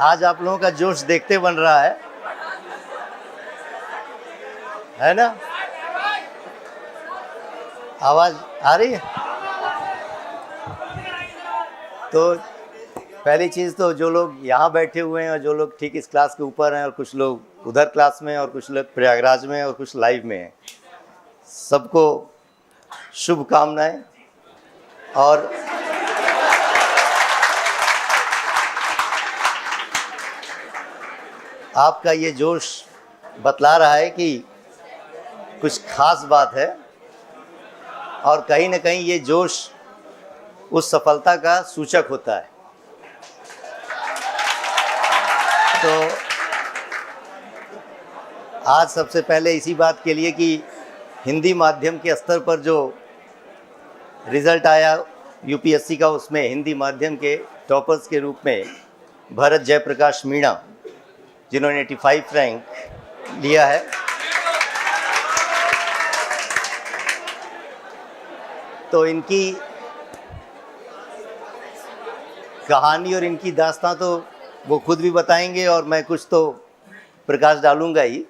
आज आप लोगों का जोश देखते बन रहा है ना? आवाज आ रही है? तो पहली चीज़ तो जो लोग यहाँ बैठे हुए हैं और जो लोग ठीक इस क्लास के ऊपर हैं और कुछ लोग उधर क्लास में और कुछ लोग प्रयागराज में और कुछ लाइव में हैं, सबको शुभकामनाएं। और आपका ये जोश बतला रहा है कि कुछ खास बात है और कहीं ना कहीं ये जोश उस सफलता का सूचक होता है। तो आज सबसे पहले इसी बात के लिए कि हिंदी माध्यम के स्तर पर जो रिज़ल्ट आया यूपीएससी का, उसमें हिंदी माध्यम के टॉपर्स के रूप में भरत जयप्रकाश मीणा, जिन्होंने 85 रैंक लिया है, तो इनकी कहानी और इनकी दास्तां तो वो खुद भी बताएंगे और मैं कुछ तो प्रकाश डालूंगा ही,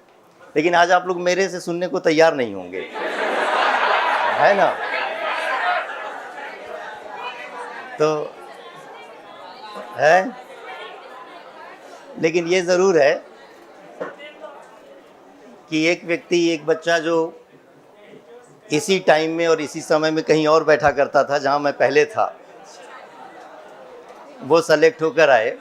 लेकिन आज आप लोग मेरे से सुनने को तैयार नहीं होंगे, है ना? तो है, लेकिन ये ज़रूर है कि एक व्यक्ति, एक बच्चा जो इसी टाइम में और इसी समय में कहीं और बैठा करता था जहां मैं पहले था, वो सेलेक्ट होकर आए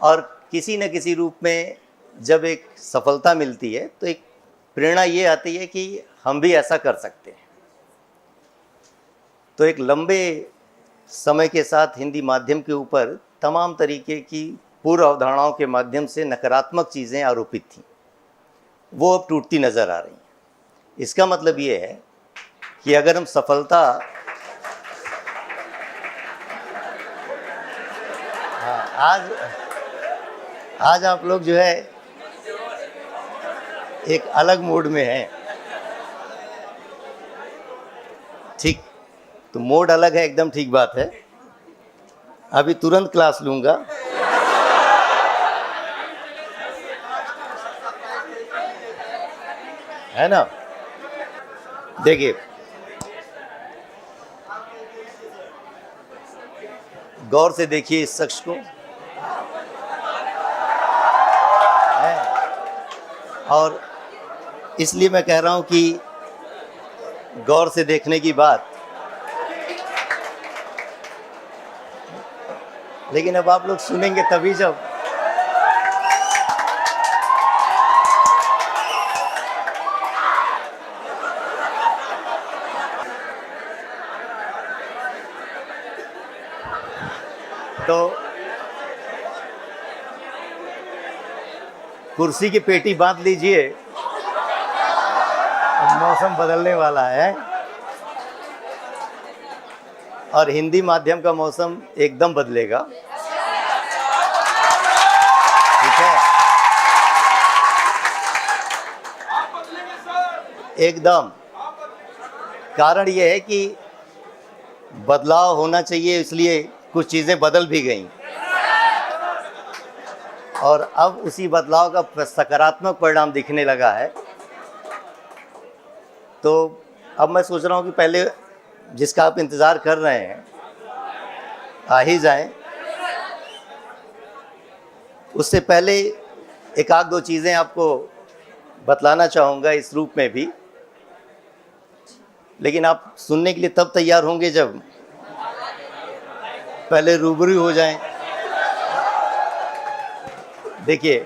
और किसी न किसी रूप में जब एक सफलता मिलती है तो एक प्रेरणा ये आती है कि हम भी ऐसा कर सकते हैं। तो एक लंबे समय के साथ हिंदी माध्यम के ऊपर तमाम तरीके की पूर्व अवधारणाओं के माध्यम से नकारात्मक चीज़ें आरोपित थीं, वो अब टूटती नज़र आ रही हैं। इसका मतलब ये है कि अगर हम सफलता, आज आप लोग जो है एक अलग मूड में हैं, ठीक? तो मूड अलग है, एकदम ठीक बात है। अभी तुरंत क्लास लूंगा। है ना? देखिए, गौर से देखिए इस शख्स को, है? और इसलिए मैं कह रहा हूं कि गौर से देखने की बात, लेकिन अब आप लोग सुनेंगे तभी जब तो कुर्सी की पेटी बांध लीजिए, मौसम बदलने वाला है और हिंदी माध्यम का मौसम एकदम बदलेगा, ठीक है? एकदम। कारण ये है कि बदलाव होना चाहिए, इसलिए कुछ चीज़ें बदल भी गईं और अब उसी बदलाव का सकारात्मक परिणाम दिखने लगा है। तो अब मैं सोच रहा हूँ कि पहले जिसका आप इंतज़ार कर रहे हैं आ ही जाएं। उससे पहले एक आध दो चीज़ें आपको बतलाना चाहूँगा इस रूप में भी, लेकिन आप सुनने के लिए तब तैयार होंगे जब पहले रूबरू हो जाएं। देखिए,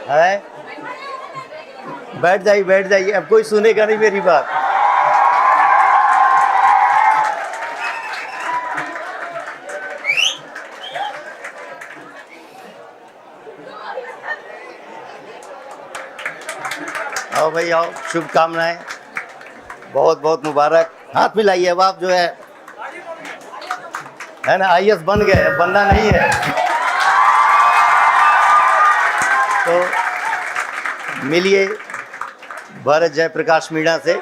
है, बैठ जाइए, अब कोई सुनेगा नहीं मेरी बात। आओ भाई आओ, शुभकामनाएं, बहुत बहुत मुबारक। हाथ मिलाइए। अब आप जो है ना, आईएएस बन गए, बनना नहीं है। तो मिलिए भरत जयप्रकाश मीणा से,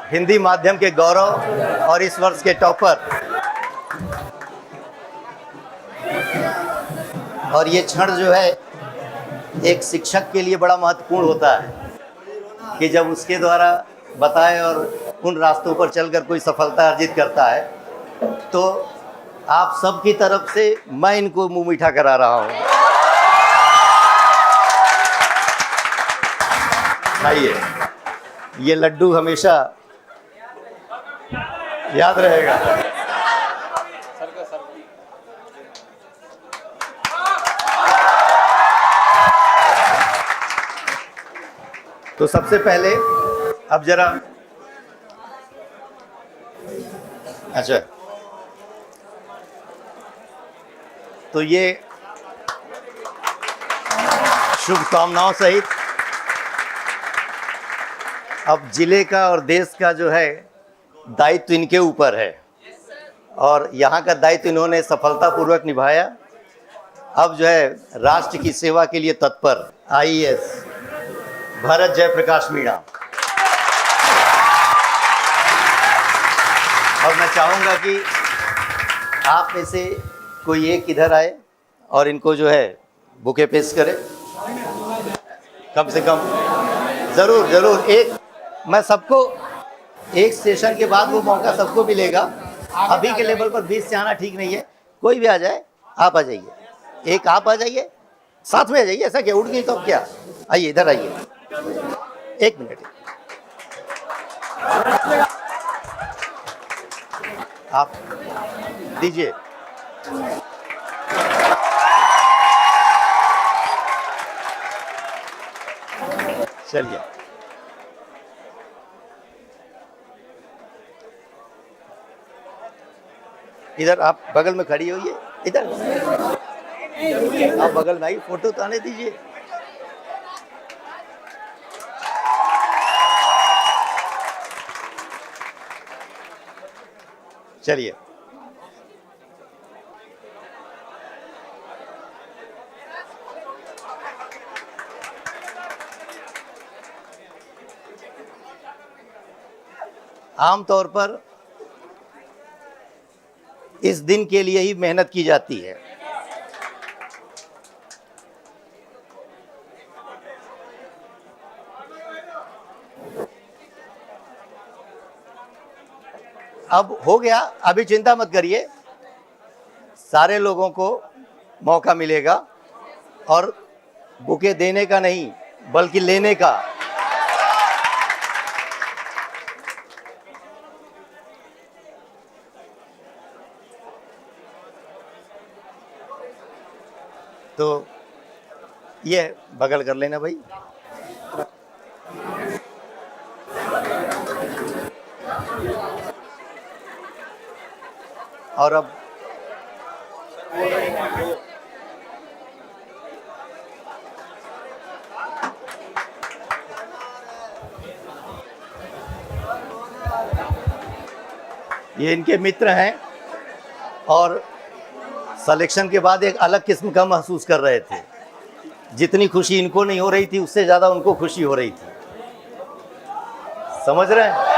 हिंदी माध्यम के गौरव और इस वर्ष के टॉपर। और ये क्षण जो है एक शिक्षक के लिए बड़ा महत्वपूर्ण होता है कि जब उसके द्वारा बताए और उन रास्तों पर चलकर कोई सफलता अर्जित करता है, तो आप सबकी तरफ से मैं इनको मुंह मीठा करा रहा हूँ। खाइए, ये लड्डू हमेशा याद रहेगा। तो सबसे पहले अब जरा, अच्छा, तो ये शुभकामनाओं सहित अब जिले का और देश का जो है दायित्व इनके ऊपर है, और यहाँ का दायित्व इन्होंने सफलतापूर्वक निभाया। अब जो है राष्ट्र की सेवा के लिए तत्पर आईएएस भरत जयप्रकाश मीणा। और मैं चाहूँगा कि आप में से कोई एक इधर आए और इनको जो है बुके पेश करे, कम से कम। ज़रूर ज़रूर, एक मैं सबको, एक सेशन के बाद वो मौका सबको मिलेगा। अभी के लेवल पर 20 से आना ठीक नहीं है। कोई भी आ जाए, आप आ जाइए, एक आप आ जाइए, साथ में आ जाइए। ऐसा क्या, उठ गई तो अब क्या, आइए इधर आइए, एक मिनट। आप दीजिए। चलिए, इधर आप बगल में खड़ी होइए, इधर आप बगल में आइए, फोटो तो आने दीजिए। चलिए, आमतौर पर इस दिन के लिए ही मेहनत की जाती है। अब हो गया, अभी चिंता मत करिए, सारे लोगों को मौका मिलेगा, और बुके देने का नहीं बल्कि लेने का। तो ये बगल कर लेना भाई। और अब ये इनके मित्र हैं, और सिलेक्शन के बाद एक अलग किस्म का महसूस कर रहे थे। जितनी खुशी इनको नहीं हो रही थी, उससे ज़्यादा उनको खुशी हो रही थी। समझ रहे हैं?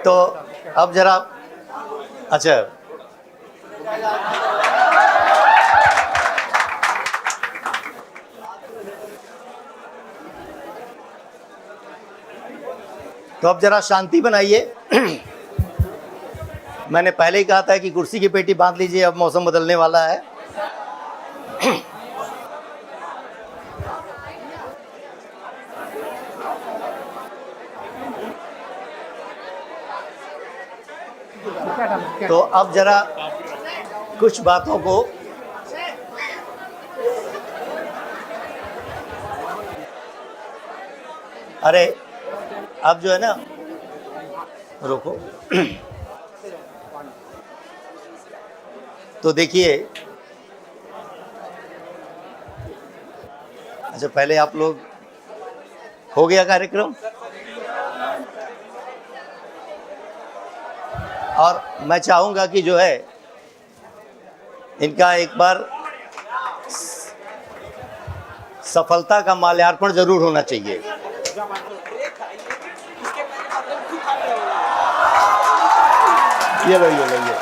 तो अब जरा, अच्छा, तो अब जरा शांति बनाइए। मैंने पहले ही कहा था कि कुर्सी की पेटी बांध लीजिए, अब मौसम बदलने वाला है। तो अब जरा कुछ बातों को अरे अब जो है ना, रोको। तो देखिए, अच्छा पहले आप लोग, हो गया कार्यक्रम, और मैं चाहूंगा कि जो है इनका एक बार सफलता का माल्यार्पण जरूर होना चाहिए। ये लो ये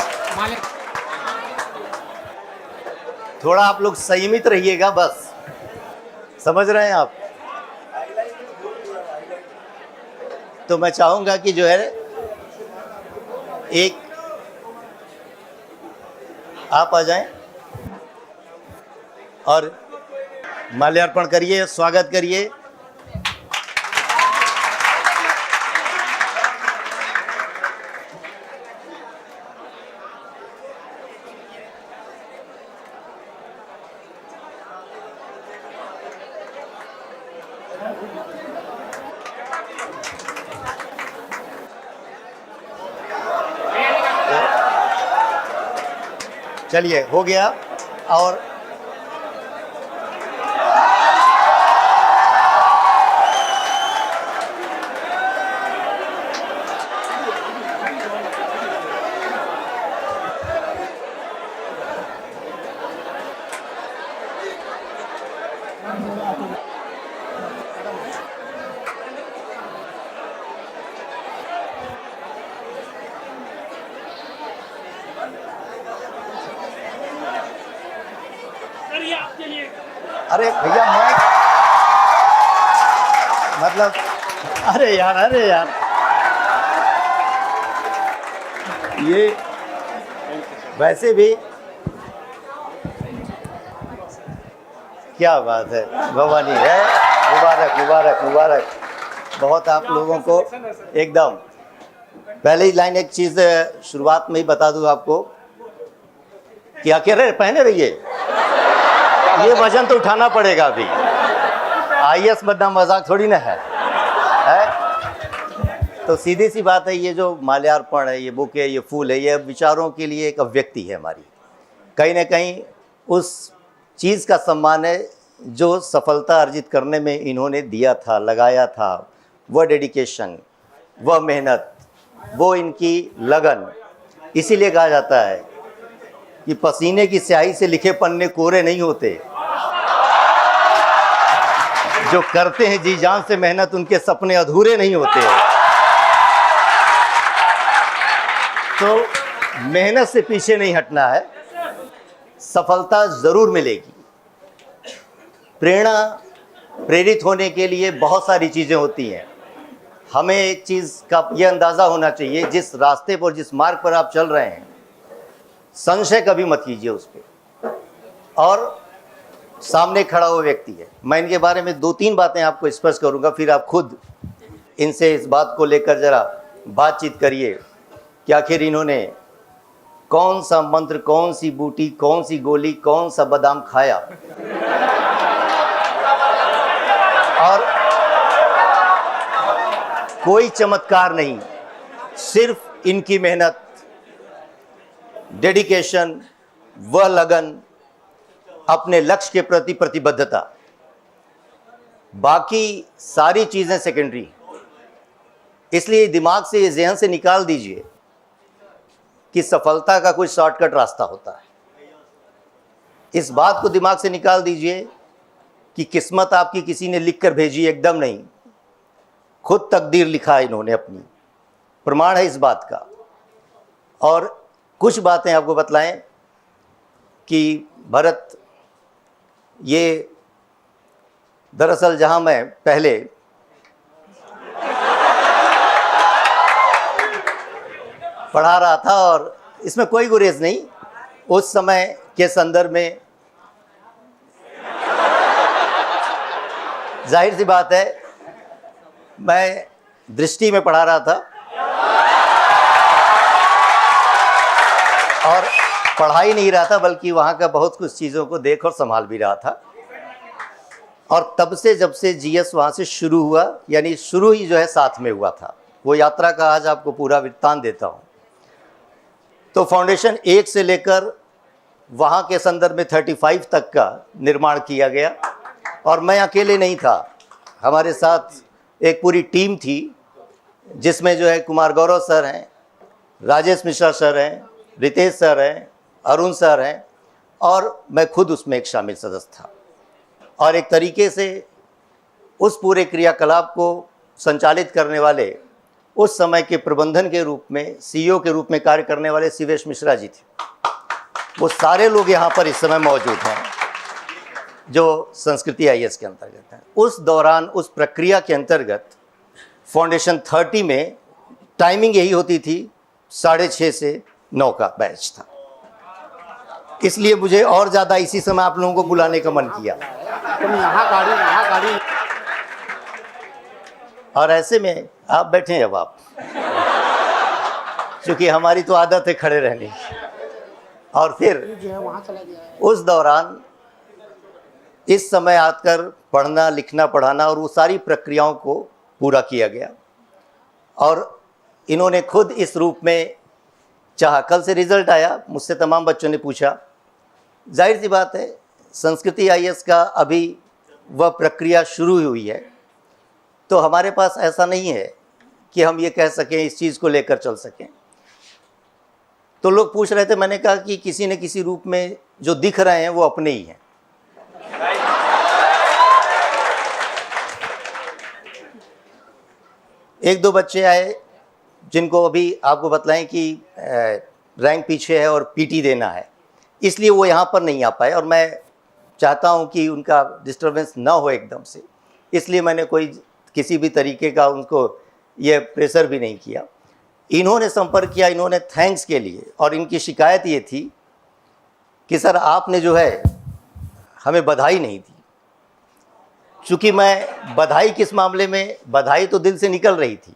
थोड़ा आप लोग संयमित रहिएगा, बस समझ रहे हैं आप। तो मैं चाहूंगा कि जो है एक आप आ जाएं और माल्यार्पण करिए, स्वागत करिए। चलिए हो गया। और अरे भैया मैं मतलब अरे यार ये वैसे भी क्या बात है, भवानी है। मुबारक मुबारक मुबारक। बहुत आप लोगों को एकदम पहले ही लाइन एक चीज़ शुरुआत में ही बता दूं आपको कि अकेले पहने रहिए, ये वजन तो उठाना पड़ेगा अभी। आईएएस बनना मजाक थोड़ी ना है। तो सीधी सी बात है, ये जो माल्यार्पण है, ये बुके, ये फूल है, ये विचारों के लिए एक अभिव्यक्ति है हमारी। कहीं ना कहीं उस चीज़ का सम्मान है जो सफलता अर्जित करने में इन्होंने दिया था, लगाया था। वह डेडिकेशन, वह मेहनत, वो इनकी लगन। इसीलिए कहा जाता है कि पसीने की स्याही से लिखे पन्ने कोरे नहीं होते। जो करते हैं जी जान से मेहनत, उनके सपने अधूरे नहीं होते। तो मेहनत से पीछे नहीं हटना है, सफलता जरूर मिलेगी। प्रेरित होने के लिए बहुत सारी चीज़ें होती हैं। हमें एक चीज़ का यह अंदाज़ा होना चाहिए, जिस रास्ते पर, जिस मार्ग पर आप चल रहे हैं, संशय कभी मत कीजिए उस पर। और सामने खड़ा हुआ व्यक्ति है, मैं इनके बारे में 2-3 बातें आपको स्पष्ट करूंगा, फिर आप खुद इनसे इस बात को लेकर ज़रा बातचीत करिए कि आखिर इन्होंने कौन सा मंत्र, कौन सी बूटी, कौन सी गोली, कौन सा बादाम खाया। और कोई चमत्कार नहीं, सिर्फ इनकी मेहनत, डेडिकेशन, वह लगन, अपने लक्ष्य के प्रति प्रतिबद्धता। बाकी सारी चीज़ें सेकेंडरी। इसलिए दिमाग से, ये ज़हन से निकाल दीजिए कि सफलता का कोई शॉर्टकट रास्ता होता है। इस बात को दिमाग से निकाल दीजिए कि किस्मत आपकी किसी ने लिख कर भेजी, एकदम नहीं। खुद तकदीर लिखा है इन्होंने अपनी, प्रमाण है इस बात का। और कुछ बातें आपको बतलाएं कि भरत, ये दरअसल जहां मैं पहले पढ़ा रहा था, और इसमें कोई गुरेज नहीं, उस समय के संदर्भ में जाहिर सी बात है मैं दृष्टि में पढ़ा रहा था और पढ़ा ही नहीं रहा था, बल्कि वहाँ का बहुत कुछ चीज़ों को देख और संभाल भी रहा था। और तब से, जब से जीएस वहाँ से शुरू हुआ, यानी शुरू ही जो है साथ में हुआ था, वो यात्रा का आज आपको पूरा वृत्तांत देता हूँ। तो फाउंडेशन 1 से लेकर वहाँ के संदर्भ में 35 तक का निर्माण किया गया। और मैं अकेले नहीं था, हमारे साथ एक पूरी टीम थी, जिसमें जो है कुमार गौरव सर हैं, राजेश मिश्रा सर हैं, रितेश सर हैं, अरुण सर हैं, और मैं खुद उसमें एक शामिल सदस्य था। और एक तरीके से उस पूरे क्रियाकलाप को संचालित करने वाले उस समय के प्रबंधन के रूप में, सीईओ के रूप में कार्य करने वाले शिवेश मिश्रा जी थे। वो सारे लोग यहाँ पर इस समय मौजूद हैं जो संस्कृति आईएएस के अंतर्गत हैं। उस दौरान, उस प्रक्रिया के अंतर्गत फाउंडेशन 30 में टाइमिंग यही होती थी, 6:30 से 9 का बैच था। इसलिए मुझे और ज़्यादा इसी समय आप लोगों को बुलाने का मन किया। तुम यहाँ गाड़ी और ऐसे में आप बैठे हैं अब आप, क्योंकि हमारी तो आदत है खड़े रहने की। और फिर जो है वहाँ चला गया है। उस दौरान इस समय आकर पढ़ना, लिखना, पढ़ाना और वो सारी प्रक्रियाओं को पूरा किया गया। और इन्होंने खुद इस रूप में चाहा। कल से रिजल्ट आया, मुझसे तमाम बच्चों ने पूछा। जाहिर सी बात है, संस्कृति आईएएस का अभी वह प्रक्रिया शुरू हुई है, तो हमारे पास ऐसा नहीं है कि हम ये कह सकें, इस चीज़ को लेकर चल सकें। तो लोग पूछ रहे थे, मैंने कहा कि किसी न किसी रूप में जो दिख रहे हैं वो अपने ही हैं। एक दो बच्चे आए जिनको अभी आपको बतलाएं कि रैंक पीछे है और पीटी देना है, इसलिए वो यहाँ पर नहीं आ पाए। और मैं चाहता हूँ कि उनका डिस्टर्बेंस ना हो एकदम से, इसलिए मैंने कोई किसी भी तरीके का उनको ये प्रेशर भी नहीं किया। इन्होंने संपर्क किया, इन्होंने थैंक्स के लिए, और इनकी शिकायत ये थी कि सर आपने जो है हमें बधाई नहीं दी। चूँकि मैं बधाई किस मामले में, बधाई तो दिल से निकल रही थी।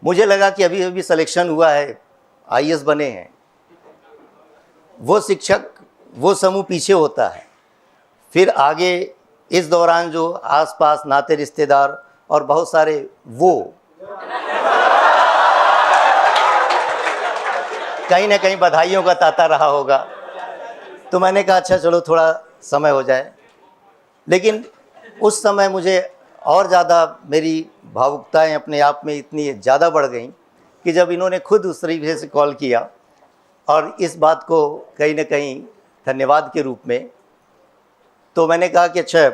मुझे लगा कि अभी अभी सिलेक्शन हुआ है, आईएएस बने हैं, वो शिक्षक, वो समूह पीछे होता है। फिर आगे इस दौरान जो आसपास नाते रिश्तेदार और बहुत सारे वो कहीं ना कहीं बधाइयों का तांता रहा होगा। तो मैंने कहा अच्छा चलो थोड़ा समय हो जाए। लेकिन उस समय मुझे और ज़्यादा मेरी भावुकताएं अपने आप में इतनी ज़्यादा बढ़ गई कि जब इन्होंने खुद उस तरीके से कॉल किया और इस बात को कहीं ना कहीं धन्यवाद के रूप में, तो मैंने कहा कि अच्छा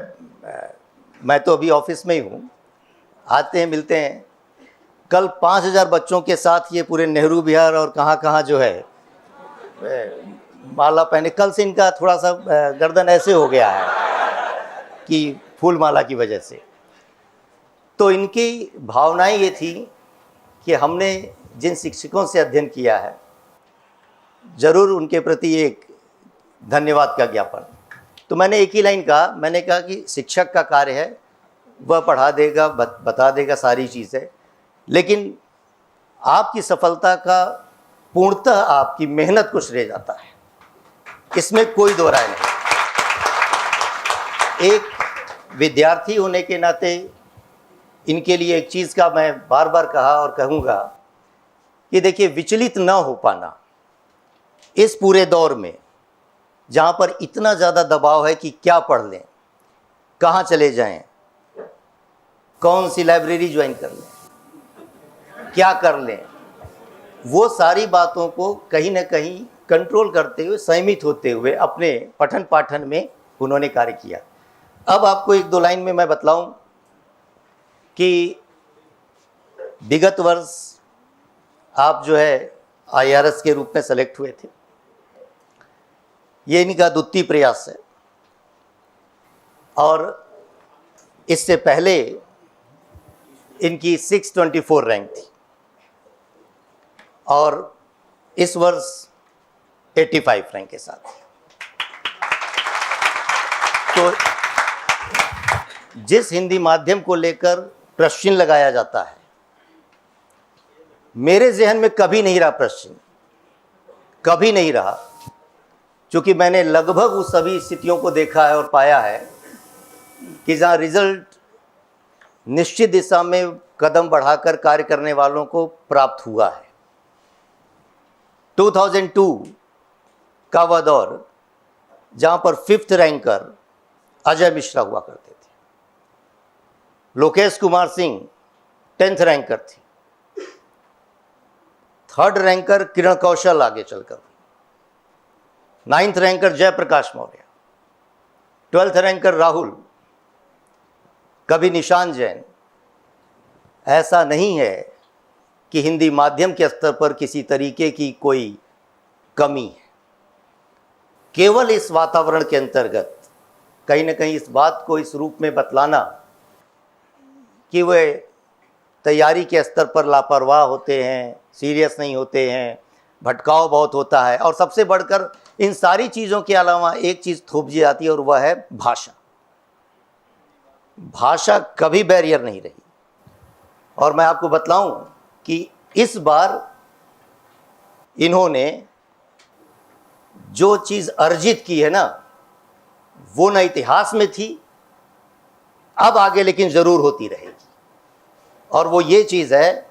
मैं तो अभी ऑफिस में ही हूँ, आते हैं, मिलते हैं। कल 5000 बच्चों के साथ ये पूरे नेहरू विहार और कहाँ जो है माला पहने। कल से इनका थोड़ा सा गर्दन ऐसे हो गया है कि फूल माला की वजह से। तो इनकी भावनाएं ये थी कि हमने जिन शिक्षकों से अध्ययन किया है, ज़रूर उनके प्रति एक धन्यवाद का ज्ञापन। तो मैंने एक ही लाइन कहा, मैंने कहा कि शिक्षक का कार्य है, वह पढ़ा देगा, बता देगा सारी चीज़ें, लेकिन आपकी सफलता का पूर्णतः आपकी मेहनत को श्रेय जाता है, इसमें कोई दो राय नहीं। एक विद्यार्थी होने के नाते इनके लिए एक चीज़ का मैं बार बार कहा और कहूँगा कि देखिए, विचलित ना हो पाना इस पूरे दौर में, जहाँ पर इतना ज़्यादा दबाव है कि क्या पढ़ लें, कहाँ चले जाएं, कौन सी लाइब्रेरी ज्वाइन कर लें, क्या कर लें, वो सारी बातों को कहीं ना कहीं कंट्रोल करते हुए, संयमित होते हुए अपने पठन पाठन में उन्होंने कार्य किया। अब आपको एक दो लाइन में मैं बतलाऊं कि विगत वर्ष आप जो है आईआरएस के रूप में सेलेक्ट हुए थे। ये इनका द्वितीय प्रयास है, और इससे पहले इनकी 624 रैंक थी, और इस वर्ष 85 रैंक के साथ। तो जिस हिंदी माध्यम को लेकर प्रश्न लगाया जाता है, मेरे जहन में कभी नहीं रहा प्रश्न, कभी नहीं रहा, क्योंकि मैंने लगभग उस सभी स्थितियों को देखा है और पाया है कि जहाँ रिजल्ट निश्चित दिशा में कदम बढ़ाकर कार्य करने वालों को प्राप्त हुआ है। 2002 का वह दौर जहाँ पर 5th रैंकर अजय मिश्रा हुआ करते थे, लोकेश कुमार सिंह 10th रैंकर थी, 3rd रैंकर किरण कौशल आगे चलकर, 9th ranker Jayprakash Maurya, 12th ranker Rahul, कभी निशान जैन। ऐसा नहीं है कि हिंदी माध्यम के स्तर पर किसी तरीके की कोई कमी है। केवल इस वातावरण के अंतर्गत कहीं ना कहीं इस बात को इस रूप में बतलाना कि वे तैयारी के स्तर पर लापरवाह होते हैं, सीरियस नहीं होते हैं, भटकाव बहुत होता है, और सबसे बढ़कर इन सारी चीज़ों के अलावा एक चीज़ थोप दी जाती है और वह है भाषा। भाषा कभी बैरियर नहीं रही। और मैं आपको बतलाऊं कि इस बार इन्होंने जो चीज़ अर्जित की है ना, वो न इतिहास में थी, अब आगे लेकिन ज़रूर होती रहेगी। और वो ये चीज़ है,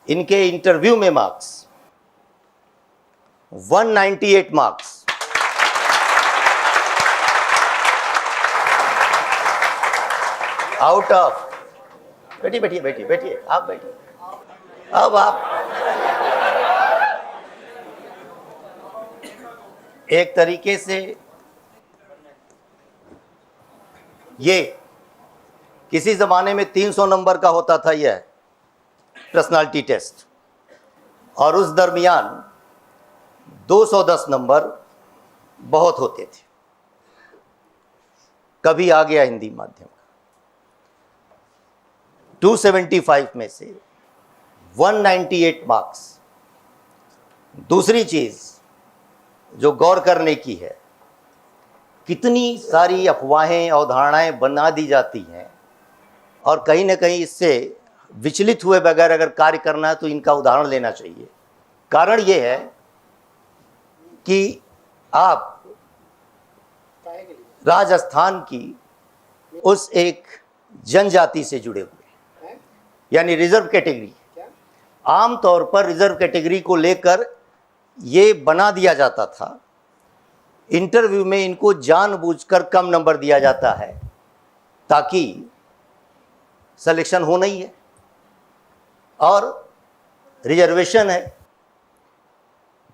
इनके इंटरव्यू में मार्क्स 198 मार्क्स। आउट ऑफ, बैठिए बैठिए बैठिए बैठिए, आप बैठिए। अब आप एक तरीके से ये किसी ज़माने में 300 नंबर का होता था यह पर्सनालिटी टेस्ट, और उस दरमियान 210 नंबर बहुत होते थे। कभी आ गया हिंदी माध्यम का 275 में से 198 मार्क्स। दूसरी चीज़ जो गौर करने की है, कितनी सारी अफवाहें अवधारणाएं बना दी जाती हैं, और कहीं ना कहीं इससे विचलित हुए बगैर अगर कार्य करना है तो इनका उदाहरण लेना चाहिए। कारण ये है कि आप राजस्थान की उस एक जनजाति से जुड़े हुए, यानी रिजर्व कैटेगरी। आम तौर पर रिजर्व कैटेगरी को लेकर ये बना दिया जाता था, इंटरव्यू में इनको जानबूझकर कम नंबर दिया जाता है ताकि सिलेक्शन हो नहीं है, और रिजर्वेशन है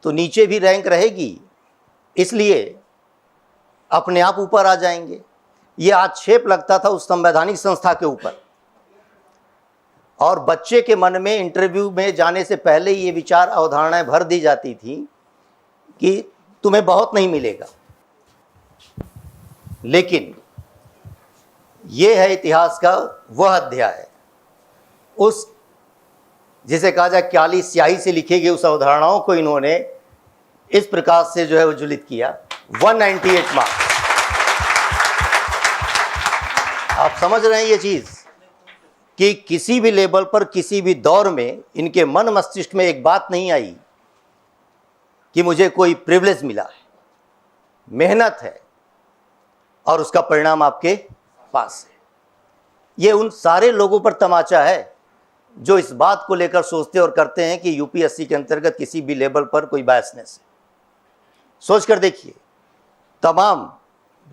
तो नीचे भी रैंक रहेगी, इसलिए अपने आप ऊपर आ जाएंगे। ये आक्षेप लगता था उस संवैधानिक संस्था के ऊपर, और बच्चे के मन में इंटरव्यू में जाने से पहले ये विचार अवधारणाएं भर दी जाती थी कि तुम्हें बहुत नहीं मिलेगा। लेकिन ये है इतिहास का वह अध्याय, उस जिसे कहा जाए काली स्याही से लिखे गए उस अवधारणाओं को इन्होंने इस प्रकार से जो है उज्ज्वलित किया। 198 मार्क्स। आप समझ रहे हैं ये चीज कि किसी भी लेवल पर किसी भी दौर में इनके मन मस्तिष्क में एक बात नहीं आई कि मुझे कोई प्रिविलेज मिला है। मेहनत है और उसका परिणाम आपके पास है। ये उन सारे लोगों पर तमाचा है जो इस बात को लेकर सोचते और करते हैं कि यूपीएससी के अंतर्गत किसी भी लेवल पर कोई बायसनेस है। सोच कर देखिए, तमाम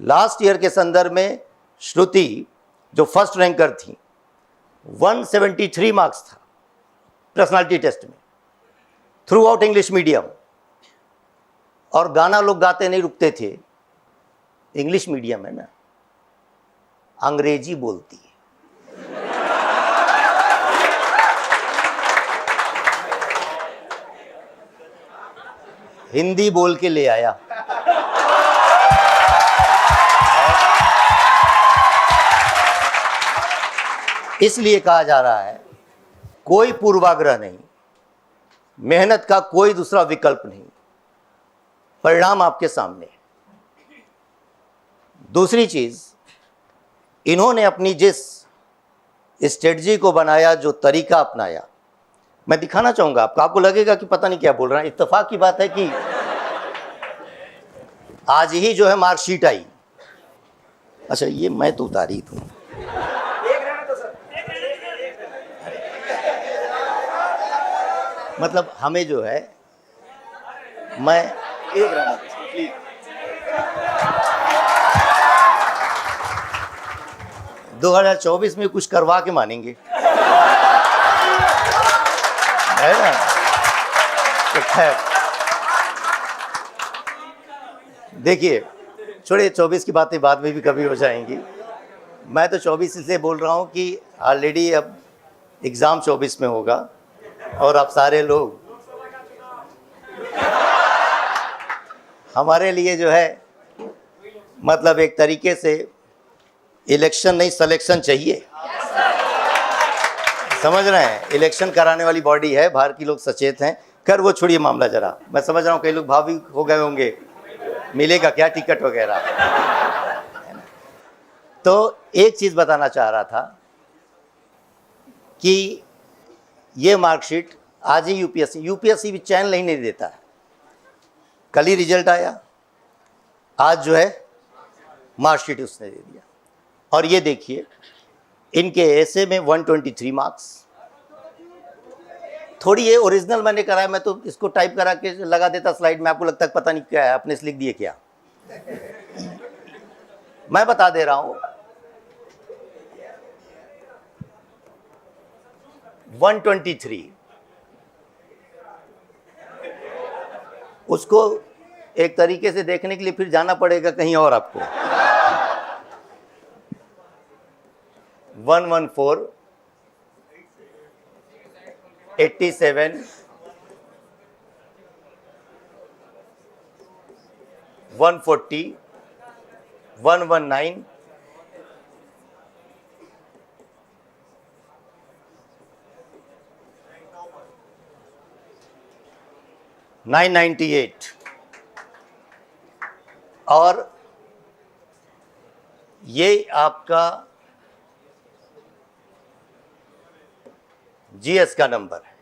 लास्ट ईयर के संदर्भ में श्रुति जो फर्स्ट रैंकर थी 173 मार्क्स था पर्सनालिटी टेस्ट में, थ्रू आउट इंग्लिश मीडियम, और गाना लोग गाते नहीं रुकते थे। इंग्लिश मीडियम है ना, अंग्रेजी बोलती है। हिंदी बोल के ले आया। इसलिए कहा जा रहा है कोई पूर्वाग्रह नहीं, मेहनत का कोई दूसरा विकल्प नहीं, परिणाम आपके सामने है। दूसरी चीज, इन्होंने अपनी जिस स्ट्रेटजी को बनाया, जो तरीका अपनाया, मैं दिखाना चाहूंगा आपको। आपको लगेगा कि पता नहीं क्या बोल रहा है। इत्तेफाक की बात है कि आज ही जो है मार्कशीट आई। अच्छा, ये मैं तो उतारी हूं। मतलब हमें जो है, मैं एक रहना प्लीज। 2024 में कुछ करवा के मानेंगे, है ना? तो खैर, देखिए, छोड़िए 24 की बातें बाद में भी कभी हो जाएंगी। मैं तो 24 इसलिए बोल रहा हूँ कि ऑलरेडी अब एग्ज़ाम 24 में होगा और आप सारे लोग हमारे लिए जो है मतलब एक तरीके से इलेक्शन नहीं सिलेक्शन चाहिए। समझ रहे हैं, इलेक्शन कराने वाली बॉडी है, बाहर की लोग सचेत हैं। कर वो छोड़िए मामला जरा, मैं समझ रहा हूँ कई लोग भावुक हो गए होंगे, मिलेगा क्या टिकट वगैरह। तो एक चीज़ बताना चाह रहा था कि ये मार्कशीट आज ही यूपीएससी भी चैन नहीं देता है। कल ही रिजल्ट आया, आज जो है मार्कशीट उसने दे दिया। और ये देखिए इनके ऐसे में 123 मार्क्स। थोड़ी ये ओरिजिनल मैंने कराया, मैं तो इसको टाइप करा के लगा देता स्लाइड में, आपको लगता है पता नहीं क्या है, आपने लिख दिए क्या। मैं बता दे रहा हूं 123 उसको एक तरीके से देखने के लिए फिर जाना पड़ेगा कहीं और आपको। 114 87 140 119 998 और ये आपका जीएस का नंबर है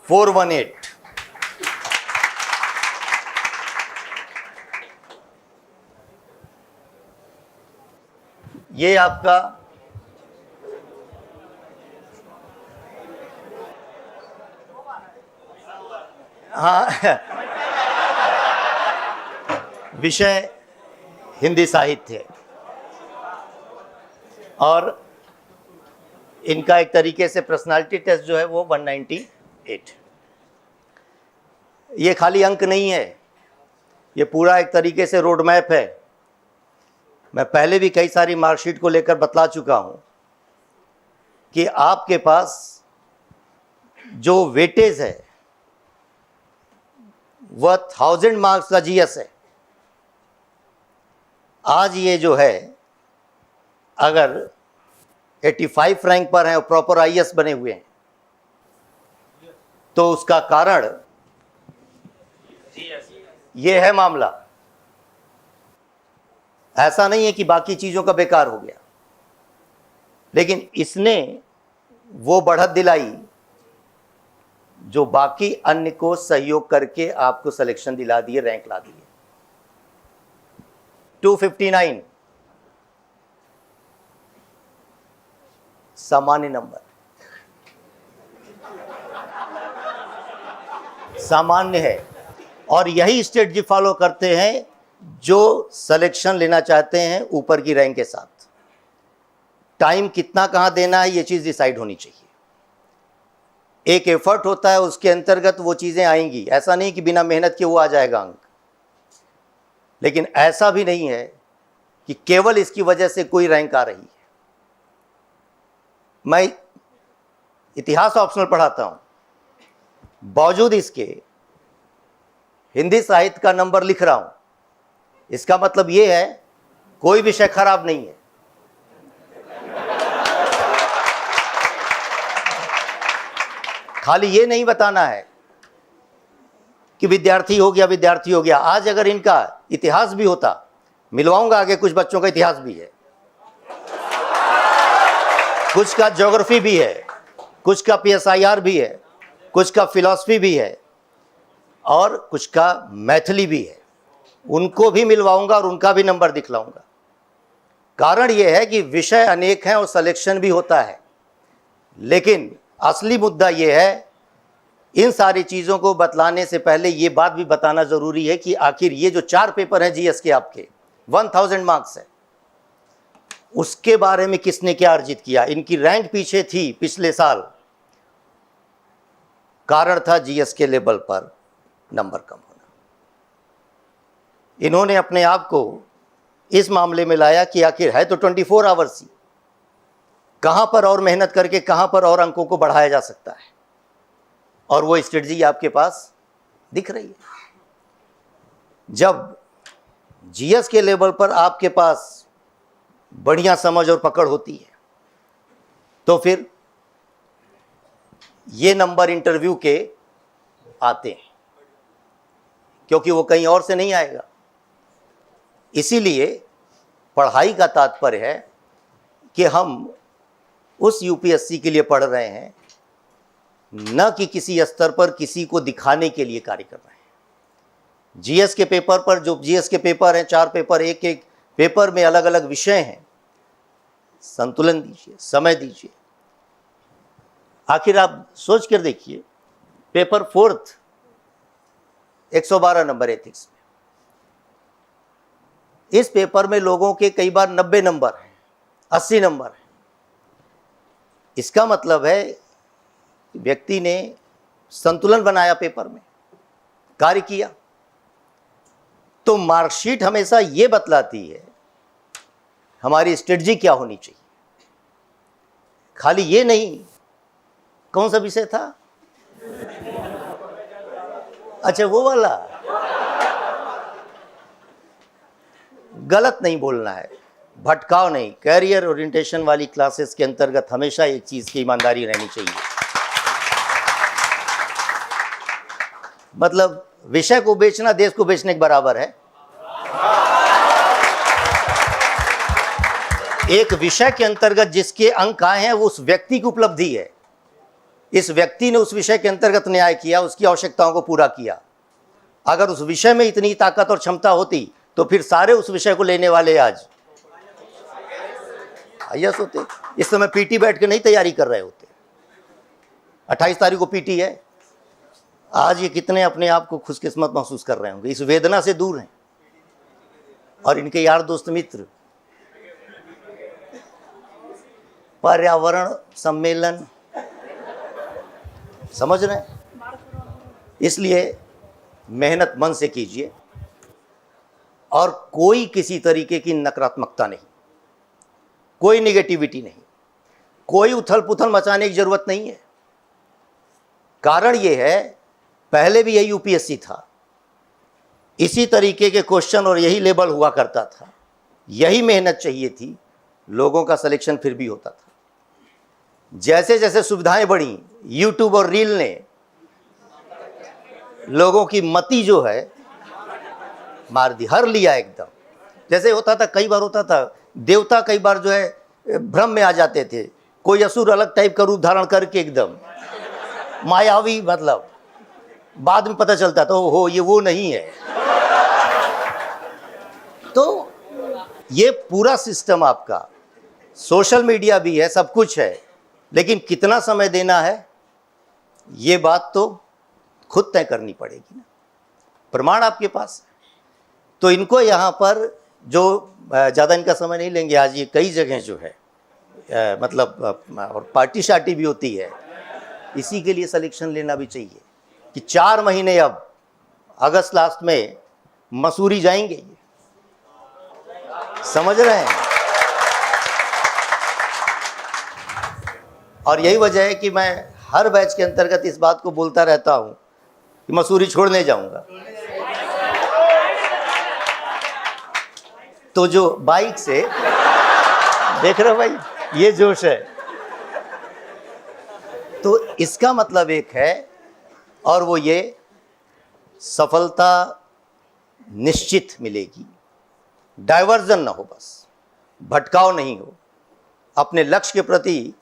418। ये आपका हाँ विषय हिंदी साहित्य और इनका एक तरीके से पर्सनालिटी टेस्ट जो है वो 198। ये खाली अंक नहीं है, ये पूरा एक तरीके से रोड मैप है। मैं पहले भी कई सारी मार्कशीट को लेकर बतला चुका हूं कि आपके पास जो वेटेज है वह 1000 मार्क्स का जीएस है। आज ये जो है अगर 85 रैंक पर हैं और प्रॉपर आईएएस बने हुए हैं तो उसका कारण ये है मामला। ऐसा नहीं है कि बाकी चीजों का बेकार हो गया, लेकिन इसने वो बढ़त दिलाई जो बाकी अन्य को सहयोग करके आपको सिलेक्शन दिला दिए, रैंक ला दिए। 259 सामान्य नंबर, सामान्य है। और यही स्ट्रेटजी फॉलो करते हैं जो सिलेक्शन लेना चाहते हैं ऊपर की रैंक के साथ। टाइम कितना कहां देना है ये चीज डिसाइड होनी चाहिए। एक एफर्ट होता है, उसके अंतर्गत वो चीजें आएंगी। ऐसा नहीं कि बिना मेहनत के वो आ जाएगा अंक, लेकिन ऐसा भी नहीं है कि केवल इसकी वजह से कोई रैंक आ रही है। मैं इतिहास ऑप्शनल पढ़ाता हूं, बावजूद इसके हिंदी साहित्य का नंबर लिख रहा हूं। इसका मतलब यह है कोई विषय खराब नहीं है। खाली ये नहीं बताना है कि विद्यार्थी हो गया, विद्यार्थी हो गया। आज अगर इनका इतिहास भी होता, मिलवाऊंगा आगे, कुछ बच्चों का इतिहास भी है, कुछ का ज्योग्राफी भी है, कुछ का पीएसआईआर भी है, कुछ का फिलॉसफी भी है और कुछ का मैथिली भी है। उनको भी मिलवाऊंगा और उनका भी नंबर दिखलाऊंगा। कारण यह है कि विषय अनेक हैं और सिलेक्शन भी होता है, लेकिन असली मुद्दा यह है, इन सारी चीज़ों को बतलाने से पहले ये बात भी बताना ज़रूरी है कि आखिर ये जो 4 पेपर हैं जीएस के आपके 1000 मार्क्स है, उसके बारे में किसने क्या अर्जित किया। इनकी रैंक पीछे थी पिछले साल, कारण था जीएस के लेवल पर नंबर कम होना। इन्होंने अपने आप को इस मामले में लाया कि आखिर है तो 24 आवर्स ही, कहां पर और मेहनत करके कहां पर और अंकों को बढ़ाया जा सकता है, और वो स्ट्रेटजी आपके पास दिख रही है। जब जीएस के लेवल पर आपके पास बढ़िया समझ और पकड़ होती है तो फिर ये नंबर इंटरव्यू के आते हैं, क्योंकि वो कहीं और से नहीं आएगा। इसीलिए पढ़ाई का तात्पर्य है कि हम उस यूपीएससी के लिए पढ़ रहे हैं, न कि किसी स्तर पर किसी को दिखाने के लिए कार्य कर रहे हैं। जीएस के पेपर पर, जो जीएस के पेपर हैं, 4 पेपर, एक एक पेपर में अलग अलग विषय हैं, संतुलन दीजिए, समय दीजिए। आखिर आप सोच कर देखिए, पेपर 4th 112 नंबर एथिक्स में, इस पेपर में लोगों के कई बार 90 नंबर हैं, 80 नंबर हैं। इसका मतलब है व्यक्ति ने संतुलन बनाया, पेपर में कार्य किया। तो मार्कशीट हमेशा ये बतलाती है हमारी स्ट्रेटजी क्या होनी चाहिए, खाली ये नहीं। कौन सा विषय था? अच्छा, वो वाला। गलत नहीं बोलना है, भटकाव नहीं। कैरियर ओरिएंटेशन वाली क्लासेस के अंतर्गत हमेशा एक चीज की ईमानदारी रहनी चाहिए, मतलब विषय को बेचना देश को बेचने के बराबर है। एक विषय के अंतर्गत जिसके अंक आए हैं वो उस व्यक्ति की उपलब्धि है। इस व्यक्ति ने उस विषय के अंतर्गत न्याय किया, उसकी आवश्यकताओं को पूरा किया। अगर उस विषय में इतनी ताकत और क्षमता होती तो फिर सारे उस विषय को लेने वाले आज आईएएस होते। इस समय पीटी बैठ के नहीं तैयारी कर रहे होते। 28 तारीख को पीटी है। आज ये कितने अपने आप को खुशकिस्मत महसूस कर रहे होंगे, इस वेदना से दूर हैं। और इनके यार दोस्त मित्र पर्यावरण सम्मेलन, समझ रहे हैं? इसलिए मेहनत मन से कीजिए और कोई किसी तरीके की नकारात्मकता नहीं, कोई नेगेटिविटी नहीं, कोई उथल पुथल मचाने की जरूरत नहीं है। कारण यह है, पहले भी यही यूपीएससी था, इसी तरीके के क्वेश्चन और यही लेवल हुआ करता था, यही मेहनत चाहिए थी, लोगों का सिलेक्शन फिर भी होता था। जैसे जैसे सुविधाएं बढ़ी, यूट्यूब और रील ने लोगों की मति जो है मार दी, हर लिया एकदम। जैसे होता था, कई बार होता था, देवता कई बार जो है भ्रम में आ जाते थे, कोई असुर अलग टाइप का रूप धारण करके एकदम मायावी, मतलब बाद में पता चलता था हो ये वो नहीं है। तो ये पूरा सिस्टम आपका, सोशल मीडिया भी है, सब कुछ है, लेकिन कितना समय देना है ये बात तो खुद तय करनी पड़ेगी ना। प्रमाण आपके पास है। तो इनको यहाँ पर जो ज़्यादा इनका समय नहीं लेंगे, आज ये कई जगह जो है मतलब और पार्टी शार्टी भी होती है, इसी के लिए सिलेक्शन लेना भी चाहिए कि 4 महीने अब अगस्त लास्ट में मसूरी जाएंगे, ये समझ रहे हैं। और यही वजह है कि मैं हर बैच के अंतर्गत इस बात को बोलता रहता हूं कि मसूरी छोड़ने जाऊंगा। तो जो बाइक से देख रहे हो भाई, ये जोश है। तो इसका मतलब एक है, और वो ये सफलता निश्चित मिलेगी, डाइवर्जन ना हो, बस भटकाव नहीं हो। अपने लक्ष्य के प्रति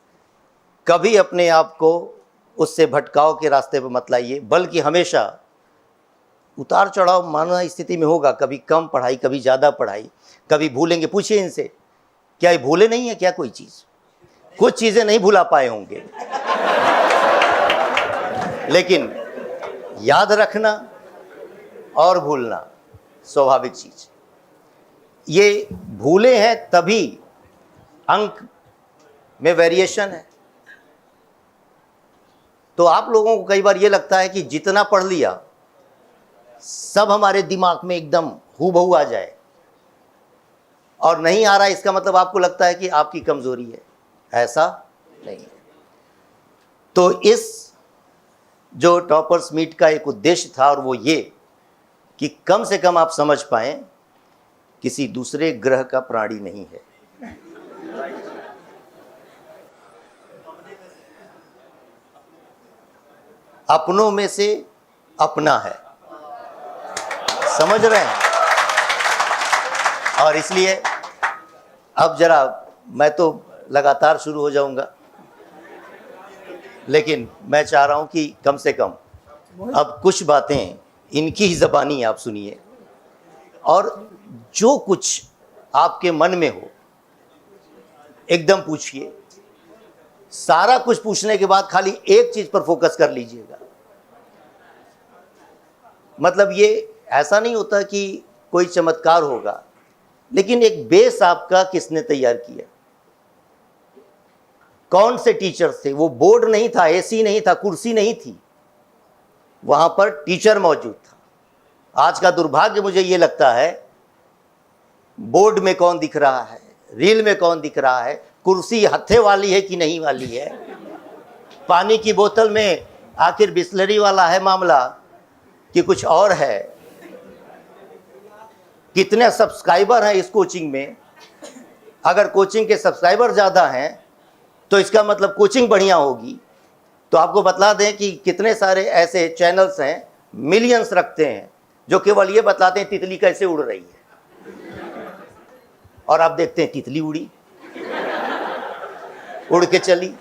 कभी अपने आप को उससे भटकाव के रास्ते पर मत लाइए, बल्कि हमेशा उतार चढ़ाव मानव स्थिति में होगा, कभी कम पढ़ाई, कभी ज़्यादा पढ़ाई, कभी भूलेंगे। पूछिए इनसे, क्या ये भूले नहीं है क्या कोई चीज़? कुछ चीज़ें नहीं भुला पाए होंगे, लेकिन याद रखना और भूलना स्वाभाविक चीज़। ये भूले हैं तभी अंक में वेरिएशन है। तो आप लोगों को कई बार ये लगता है कि जितना पढ़ लिया सब हमारे दिमाग में एकदम हूबहू आ जाए, और नहीं आ रहा इसका मतलब आपको लगता है कि आपकी कमजोरी है। ऐसा नहीं है। तो इस जो टॉपर्स मीट का एक उद्देश्य था, और वो ये कि कम से कम आप समझ पाएं किसी दूसरे ग्रह का प्राणी नहीं है। अपनों में से अपना है, समझ रहे हैं? और इसलिए अब जरा मैं तो लगातार शुरू हो जाऊंगा, लेकिन मैं चाह रहा हूं कि कम से कम अब कुछ बातें इनकी ही ज़बानी आप सुनिए, और जो कुछ आपके मन में हो एकदम पूछिए। सारा कुछ पूछने के बाद खाली एक चीज पर फोकस कर लीजिएगा। मतलब ये ऐसा नहीं होता कि कोई चमत्कार होगा, लेकिन एक बेस आपका किसने तैयार किया? कौन से टीचर्स थे? वो बोर्ड नहीं था, एसी नहीं था, कुर्सी नहीं थी, वहां पर टीचर मौजूद था। आज का दुर्भाग्य मुझे ये लगता है, बोर्ड में कौन दिख रहा है, रील में कौन दिख रहा है, कुर्सी हत्थे वाली है कि नहीं वाली है, पानी की बोतल में आखिर बिस्लरी वाला है मामला कि कुछ और है, कितने सब्सक्राइबर हैं इस कोचिंग में। अगर कोचिंग के सब्सक्राइबर ज़्यादा हैं तो इसका मतलब कोचिंग बढ़िया होगी। तो आपको बतला दें कि कितने सारे ऐसे चैनल्स हैं, मिलियंस रखते हैं, जो केवल ये बतलाते हैं तितली कैसे उड़ रही है, और आप देखते हैं तितली उड़ी, उड़ के चली।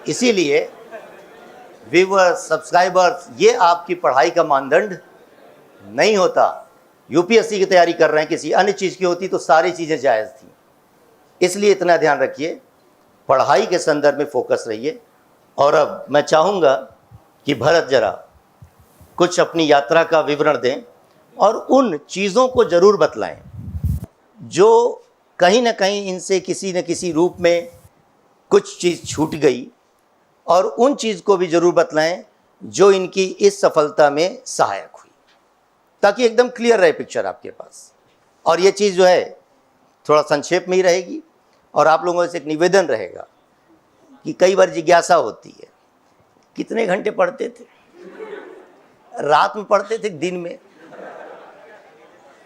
इसीलिए व्यूअर्स, सब्सक्राइबर्स, ये आपकी पढ़ाई का मानदंड नहीं होता। यूपीएससी की तैयारी कर रहे हैं, किसी अन्य चीज़ की होती तो सारी चीज़ें जायज़ थी। इसलिए इतना ध्यान रखिए, पढ़ाई के संदर्भ में फोकस रहिए। और अब मैं चाहूँगा कि भरत जरा कुछ अपनी यात्रा का विवरण दें और उन चीज़ों को ज़रूर बतलाएं जो कहीं ना कहीं इनसे किसी न किसी रूप में कुछ चीज़ छूट गई, और उन चीज़ को भी ज़रूर बतलाएं जो इनकी इस सफलता में सहायक हुई, ताकि एकदम क्लियर रहे पिक्चर आपके पास। और ये चीज़ जो है थोड़ा संक्षेप में ही रहेगी, और आप लोगों से एक निवेदन रहेगा कि कई बार जिज्ञासा होती है, कितने घंटे पढ़ते थे, रात में पढ़ते थे, दिन में,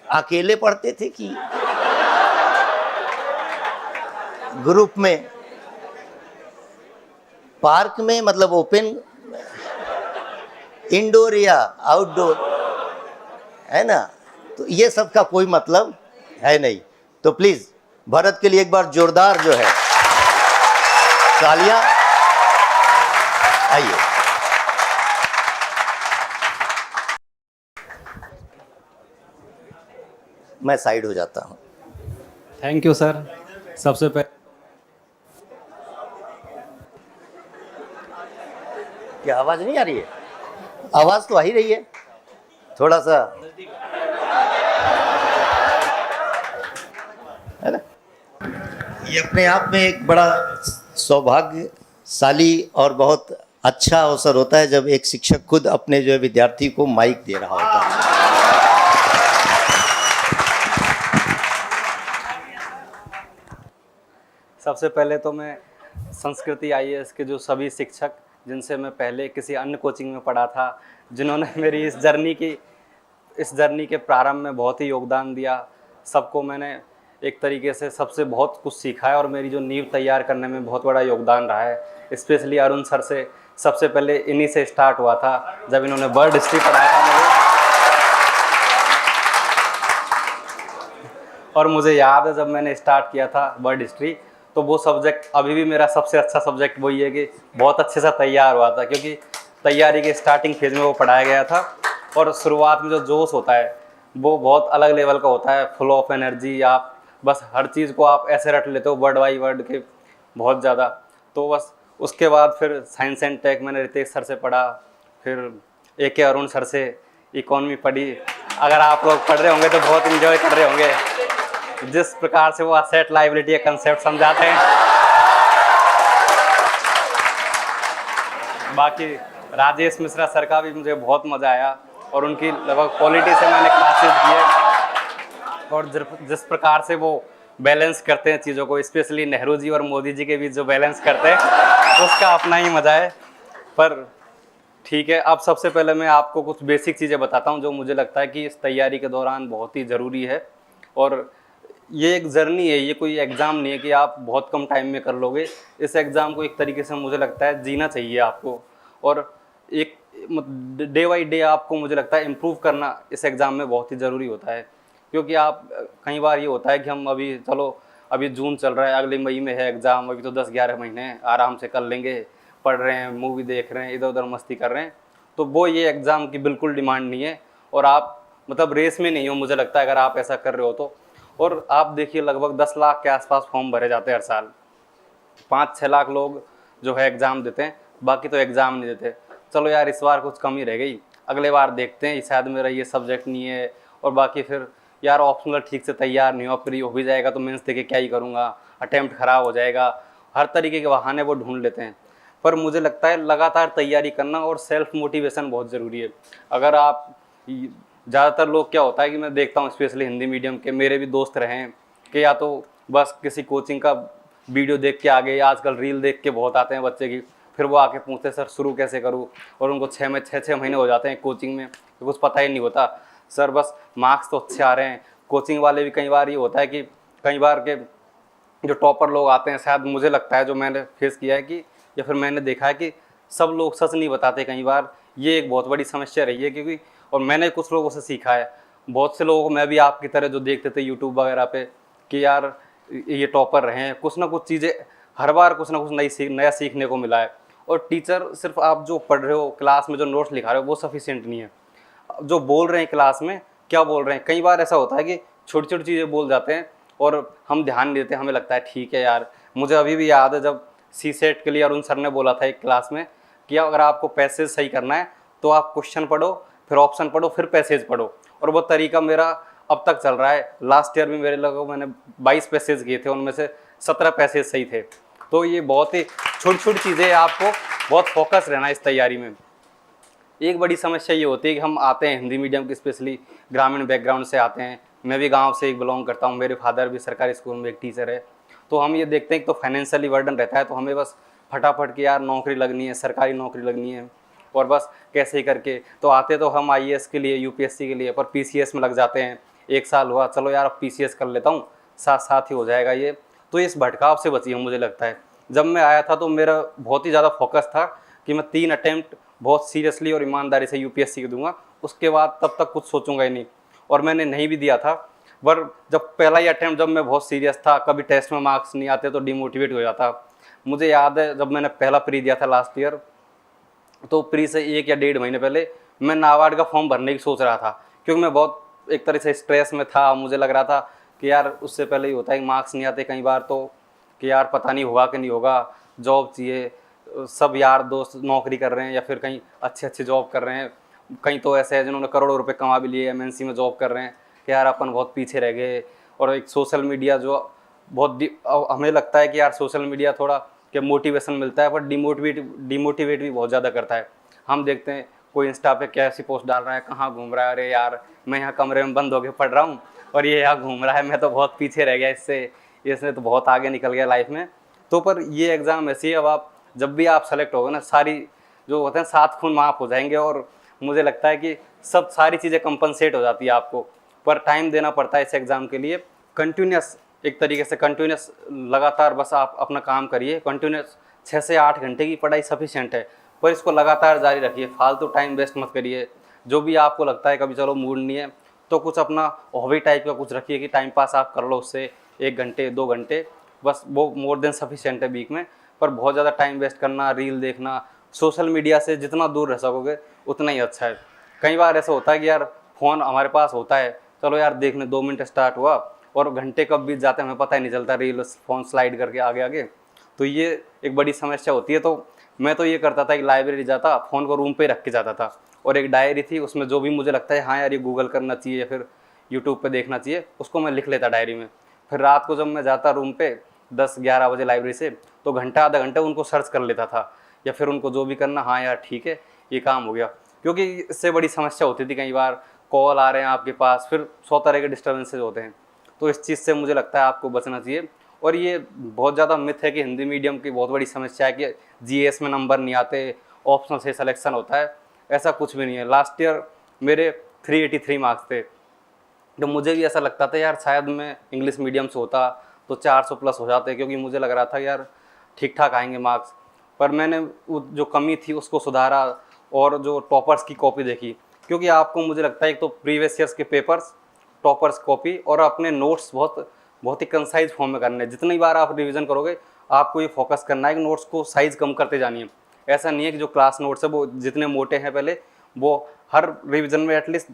अकेले पढ़ते थे कि ग्रुप में, पार्क में, मतलब ओपन, इंडोर या आउटडोर, है ना? तो ये सब का कोई मतलब है नहीं। तो प्लीज भरत के लिए एक बार जोरदार जो है तालियां। आइए। मैं साइड हो जाता हूं। Thank you sir. सबसे पहले क्या आवाज नहीं आ रही है? आवाज तो आ ही रही है, थोड़ा सा, है ना? ये अपने आप में एक बड़ा सौभाग्यशाली और बहुत अच्छा अवसर होता है जब एक शिक्षक खुद अपने जो है विद्यार्थी को माइक दे रहा होता है। सबसे पहले तो मैं संस्कृति आईएएस के जो सभी शिक्षक जिनसे मैं पहले किसी अन्य कोचिंग में पढ़ा था, जिन्होंने मेरी इस जर्नी के प्रारंभ में बहुत ही योगदान दिया, सबको मैंने एक तरीके से सबसे बहुत कुछ सीखा है और मेरी जो नींव तैयार करने में बहुत बड़ा योगदान रहा है। स्पेशली अरुण सर से सबसे पहले इन्हीं से स्टार्ट हुआ था, जब इन्होंने वर्ल्ड हिस्ट्री पढ़ाया था मुझे। और मुझे याद है जब मैंने स्टार्ट किया था वर्ल्ड हिस्ट्री, तो वो सब्जेक्ट अभी भी मेरा सबसे अच्छा सब्जेक्ट वही है कि बहुत अच्छे से तैयार हुआ था, क्योंकि तैयारी के स्टार्टिंग फेज में वो पढ़ाया गया था। और शुरुआत में जो जोश होता है वो बहुत अलग लेवल का होता है, फुल ऑफ एनर्जी। आप बस हर चीज़ को आप ऐसे रट लेते हो वर्ड बाई वर्ड के, बहुत ज़्यादा। तो बस उसके बाद फिर साइंस एंड टेक मैंने रितेश सर से पढ़ा, फिर ए अरुण सर से इकोनॉमी पढ़ी। अगर आप लोग पढ़ रहे होंगे तो बहुत इन्जॉय कर रहे होंगे, जिस प्रकार से वो असेट लायबिलिटी का कंसेप्ट समझाते हैं। बाकी राजेश मिश्रा सर का भी मुझे बहुत मज़ा आया और उनकी लगभग क्वालिटी से मैंने क्लासेस किए और जिस प्रकार से वो बैलेंस करते हैं चीज़ों को, स्पेशली नेहरू जी और मोदी जी के बीच जो बैलेंस करते हैं उसका अपना ही मज़ा है। पर ठीक है, अब सबसे पहले मैं आपको कुछ बेसिक चीज़ें बताता हूँ जो मुझे लगता है कि इस तैयारी के दौरान बहुत ही ज़रूरी है। और ये एक जर्नी है, ये कोई एग्ज़ाम नहीं है कि आप बहुत कम टाइम में कर लोगे। इस एग्ज़ाम को एक तरीके से मुझे लगता है जीना चाहिए आपको, और एक डे बाई डे आपको मुझे लगता है इम्प्रूव करना इस एग्ज़ाम में बहुत ही ज़रूरी होता है। क्योंकि आप कई बार ये होता है कि हम अभी चलो अभी जून चल रहा है, अगले मई में है एग्ज़ाम, अभी तो 10-11 महीने हैं, आराम से कर लेंगे, पढ़ रहे हैं, मूवी देख रहे हैं, इधर उधर मस्ती कर रहे हैं। तो वो ये एग्ज़ाम की बिल्कुल डिमांड नहीं है और आप मतलब रेस में नहीं हो मुझे लगता है अगर आप ऐसा कर रहे हो तो। और आप देखिए लगभग 10 लाख के आसपास फॉर्म भरे जाते हैं हर साल, 5-6 लाख लोग जो है एग्ज़ाम देते हैं, बाकी तो एग्ज़ाम नहीं देते। चलो यार इस बार कुछ कमी रह गई, अगले बार देखते हैं, शायद मेरा ये सब्जेक्ट नहीं है, और बाकी फिर यार ऑप्शनल ठीक से तैयार नहीं हो, फिर हो भी जाएगा तो मेंस देके क्या ही करूँगा, अटेम्प्ट ख़राब हो जाएगा, हर तरीके के बहाने वो ढूंढ लेते हैं। पर मुझे लगता है लगातार तैयारी करना और सेल्फ मोटिवेशन बहुत ज़रूरी है। अगर आप ज़्यादातर लोग क्या होता है कि मैं देखता हूँ स्पेशली हिंदी मीडियम के, मेरे भी दोस्त रहे हैं कि या तो बस किसी कोचिंग का वीडियो देख के आ गए, आजकल रील देख के बहुत आते हैं बच्चे की, फिर वो आके पूछते सर शुरू कैसे करूँ, और उनको 6 महीने हो जाते हैं कोचिंग में, तो कुछ पता ही नहीं होता। सर बस मार्क्स तो अच्छे आ रहे हैं। कोचिंग वाले भी कई बार ये होता है कि कई बार के जो टॉपर लोग आते हैं, शायद मुझे लगता है जो मैंने फेस किया है कि या फिर मैंने देखा है कि सब लोग सच नहीं बताते कई बार, ये एक बहुत बड़ी समस्या रही है। क्योंकि और मैंने कुछ लोगों से सीखा है, बहुत से लोगों को मैं भी आपकी तरह जो देखते थे यूट्यूब वगैरह पे कि यार ये टॉपर रहे हैं, कुछ ना कुछ चीज़ें हर बार कुछ ना कुछ नया सीखने को मिला है। और टीचर सिर्फ आप जो पढ़ रहे हो क्लास में जो नोट्स लिखा रहे हो वो सफिशिएंट नहीं है, जो बोल रहे हैं क्लास में क्या बोल रहे हैं। कई बार ऐसा होता है कि छोटी छोटी चीज़ें बोल जाते हैं और हम ध्यान नहीं देते, हमें लगता है ठीक है यार। मुझे अभी भी याद है जब CSET के लिए अरुण सर ने बोला था एक क्लास में कि अगर आपको पैसेज सही करना है तो आप क्वेश्चन पढ़ो, फिर ऑप्शन पढ़ो, फिर पैसेज पढ़ो, और वो तरीका मेरा अब तक चल रहा है। लास्ट ईयर भी मेरे लगभग मैंने 22 पैसेज किए थे, उनमें से 17 पैसेज सही थे। तो ये बहुत ही छोटी छोटी चीज़ें, आपको बहुत फोकस रहना है इस तैयारी में। एक बड़ी समस्या ये होती है कि हम आते हैं हिंदी मीडियम के, स्पेशली ग्रामीण बैकग्राउंड से आते हैं। मैं भी गांव से एक बिलोंग करता हूं, मेरे फादर भी सरकारी स्कूल में एक टीचर है। तो हम ये देखते हैं कि तो फाइनेंशियली बर्डन रहता है, तो हमें बस फटाफट की यार नौकरी लगनी है, सरकारी नौकरी लगनी है, और बस कैसे ही करके तो आते तो हम IAS के लिए, UPSC के लिए, पर PCS में लग जाते हैं। 1 साल हुआ, चलो यार अब PCS कर लेता हूँ, साथ साथ ही हो जाएगा ये। तो इस भटकाव से बची हूँ मुझे लगता है। जब मैं आया था तो मेरा बहुत ही ज़्यादा फोकस था कि मैं 3 अटेम्प्ट बहुत सीरियसली और ईमानदारी से UPSC को दूंगा, उसके बाद तब तक कुछ सोचूंगा ही नहीं। और मैंने नहीं भी दिया था, पर जब पहला ही अटेम्प्ट जब मैं बहुत सीरियस था, कभी टेस्ट में मार्क्स नहीं आते तो डिमोटिवेट हो जाता। मुझे याद है जब मैंने पहला प्री दिया था लास्ट ईयर, तो प्री से 1 या 1.5 महीने पहले मैं नाबार्ड का फॉर्म भरने की सोच रहा था, क्योंकि मैं बहुत एक तरह से स्ट्रेस में था। मुझे लग रहा था कि यार उससे पहले ही होता है कि मार्क्स नहीं आते कई बार, तो कि यार पता नहीं होगा कि नहीं होगा, जॉब चाहिए, सब यार दोस्त नौकरी कर रहे हैं या फिर कहीं अच्छे जॉब कर रहे हैं, कहीं तो ऐसे हैं जिन्होंने करोड़ों रुपए कमा भी लिए, MNC में जॉब कर रहे हैं, कि यार अपन बहुत पीछे रह गए। और एक सोशल मीडिया जो बहुत हमें लगता है कि यार सोशल मीडिया थोड़ा कि मोटिवेशन मिलता है, पर डिमोटिवेट भी बहुत ज़्यादा करता है। हम देखते हैं कोई इंस्टा पे कैसी पोस्ट डाल रहा है, कहाँ घूम रहा है, अरे यार मैं यहाँ कमरे में बंद होकर पढ़ रहा हूँ और ये यहाँ घूम रहा है, मैं तो बहुत पीछे रह गया इसने तो बहुत आगे निकल गया लाइफ में। तो पर ये एग्ज़ाम ऐसी है, अब आप जब भी आप सेलेक्ट होगे ना, सारी जो होते हैं 7 खून माफ़ हो जाएंगे, और मुझे लगता है कि सब सारी चीज़ें कंपनसेट हो जाती है आपको। पर टाइम देना पड़ता है इस एग्ज़ाम के लिए, कंटिन्यूस एक तरीके से कंटिन्यूस लगातार बस आप अपना काम करिए। कंटिन्यूस 6 से 8 घंटे की पढ़ाई सफिशिएंट है, पर इसको लगातार जारी रखिए, फालतू टाइम वेस्ट मत करिए। जो भी आपको लगता है कभी चलो मूड नहीं है तो कुछ अपना हॉबी टाइप का कुछ रखिए कि टाइम पास आप कर लो उससे 1 घंटे 2 घंटे, बस वो मोर देन सफिशिएंट है वीक में। पर बहुत ज़्यादा टाइम वेस्ट करना, रील देखना, सोशल मीडिया से जितना दूर रह सकोगे उतना ही अच्छा है। कई बार ऐसा होता है कि यार फ़ोन हमारे पास होता है, चलो यार देखने 2 मिनट स्टार्ट हुआ और घंटे कब बीत जाते हैं हमें पता ही नहीं चलता, रील फ़ोन स्लाइड करके आगे। तो ये एक बड़ी समस्या होती है। तो मैं तो ये करता था कि लाइब्रेरी जाता, फ़ोन को रूम पे रख के जाता था, और एक डायरी थी उसमें जो भी मुझे लगता है हाँ यार ये गूगल करना चाहिए या फिर यूट्यूब पे देखना चाहिए, उसको मैं लिख लेता डायरी में। फिर रात को जब मैं जाता रूम पे 10-11 बजे लाइब्रेरी से, तो घंटा आधा घंटा उनको सर्च कर लेता था या फिर उनको जो भी करना, हाँ यार ठीक है ये काम हो गया। क्योंकि इससे बड़ी समस्या होती थी, कई बार कॉल आ रहे हैं आपके पास, फिर 100 तरह के डिस्टर्बेंसेज होते हैं। तो इस चीज़ से मुझे लगता है आपको बचना चाहिए। और ये बहुत ज़्यादा मिथ है कि हिंदी मीडियम की बहुत बड़ी समस्या है कि जीएस में नंबर नहीं आते, ऑप्शनल से सिलेक्शन होता है। ऐसा कुछ भी नहीं है। लास्ट ईयर मेरे 383 मार्क्स थे, तो मुझे भी ऐसा लगता था यार शायद मैं इंग्लिश मीडियम से होता तो 400 प्लस हो जाते, क्योंकि मुझे लग रहा था यार ठीक ठाक आएंगे मार्क्स। पर मैंने वो जो कमी थी उसको सुधारा और जो टॉपर्स की कॉपी देखी, क्योंकि आपको मुझे लगता है एक तो प्रीवियस ईयर्स के पेपर्स, टॉपर्स कॉपी और अपने नोट्स बहुत ही कंसाइज फॉर्म में करने हैं। जितनी बार आप रिवीजन करोगे आपको ये फोकस करना है कि नोट्स को साइज कम करते जानिए। ऐसा नहीं है कि जो क्लास नोट्स है वो जितने मोटे हैं पहले, वो हर रिवीजन में एटलीस्ट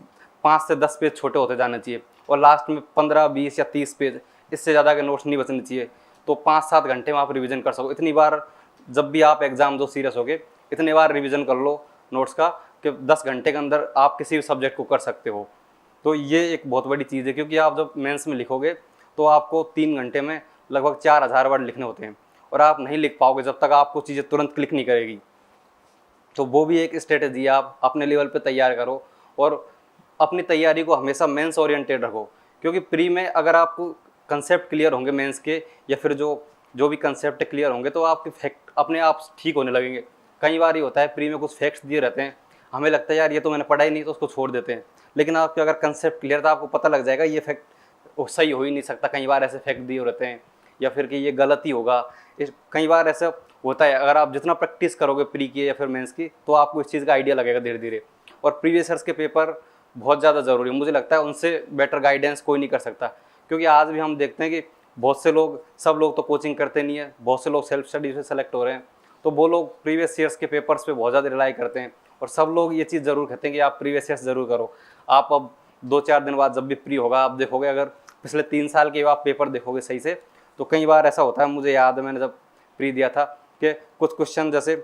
5 से 10 पेज छोटे होते जाने चाहिए, और लास्ट में 15, 20 या 30 पेज, इससे ज़्यादा के नोट्स नहीं बचने चाहिए। तो 5-7 घंटे में आप रिवीजन कर सको। इतनी बार जब भी आप एग्ज़ाम दो सीरियस होगे, इतने बार रिवीजन कर लो नोट्स का कि 10 घंटे के अंदर आप किसी भी सब्जेक्ट को कर सकते हो। तो ये एक बहुत बड़ी चीज़ है, क्योंकि आप जब मेंस में लिखोगे तो आपको 3 घंटे में लगभग 4000 वर्ड लिखने होते हैं, और आप नहीं लिख पाओगे जब तक आपको चीज़ें तुरंत क्लिक नहीं करेगी। तो वो भी एक स्ट्रेटेजी है, आप अपने लेवल पे तैयार करो और अपनी तैयारी को हमेशा मेंस ओरिएंटेड रखो। क्योंकि प्री में अगर आपको कंसेप्ट क्लियर होंगे मेंस के, या फिर जो भी कंसेप्ट क्लियर होंगे, तो आपके फैक्ट अपने आप ठीक होने लगेंगे। कई बार ये होता है प्री में कुछ फैक्ट्स दिए रहते हैं, हमें लगता है यार ये तो मैंने पढ़ा ही नहीं, तो उसको छोड़ देते हैं। लेकिन आपके अगर कंसेप्ट क्लियर था, आपको पता लग जाएगा ये फैक्ट सही हो ही नहीं सकता। कई बार ऐसे फैक्ट दिए रहते हैं, या फिर कि ये गलत ही होगा। कई बार ऐसा होता है, अगर आप जितना प्रैक्टिस करोगे प्री की या फिर मेंस की, तो आपको इस चीज़ का आइडिया लगेगा धीरे धीरे। और प्रीवियस ईयर्स के पेपर बहुत ज़्यादा ज़रूरी है, मुझे लगता है उनसे बेटर गाइडेंस कोई नहीं कर सकता। क्योंकि आज भी हम देखते हैं कि बहुत से लोग, सब लोग तो कोचिंग करते नहीं है, बहुत से लोग सेल्फ स्टडी से सेलेक्ट हो रहे हैं, तो वो लोग प्रीवियस ईयर्स के पेपर्स पे बहुत ज़्यादा रिलाई करते हैं। और सब लोग ये चीज़ ज़रूर कहते हैं कि आप प्रीवियस ईयर्स ज़रूर करो। आप अब 2-4 दिन बाद जब भी फ्री होगा, आप देखोगे, अगर पिछले 3 साल के आप पेपर देखोगे सही से, तो कई बार ऐसा होता है, मुझे याद है मैंने जब प्री दिया था कि कुछ क्वेश्चन, जैसे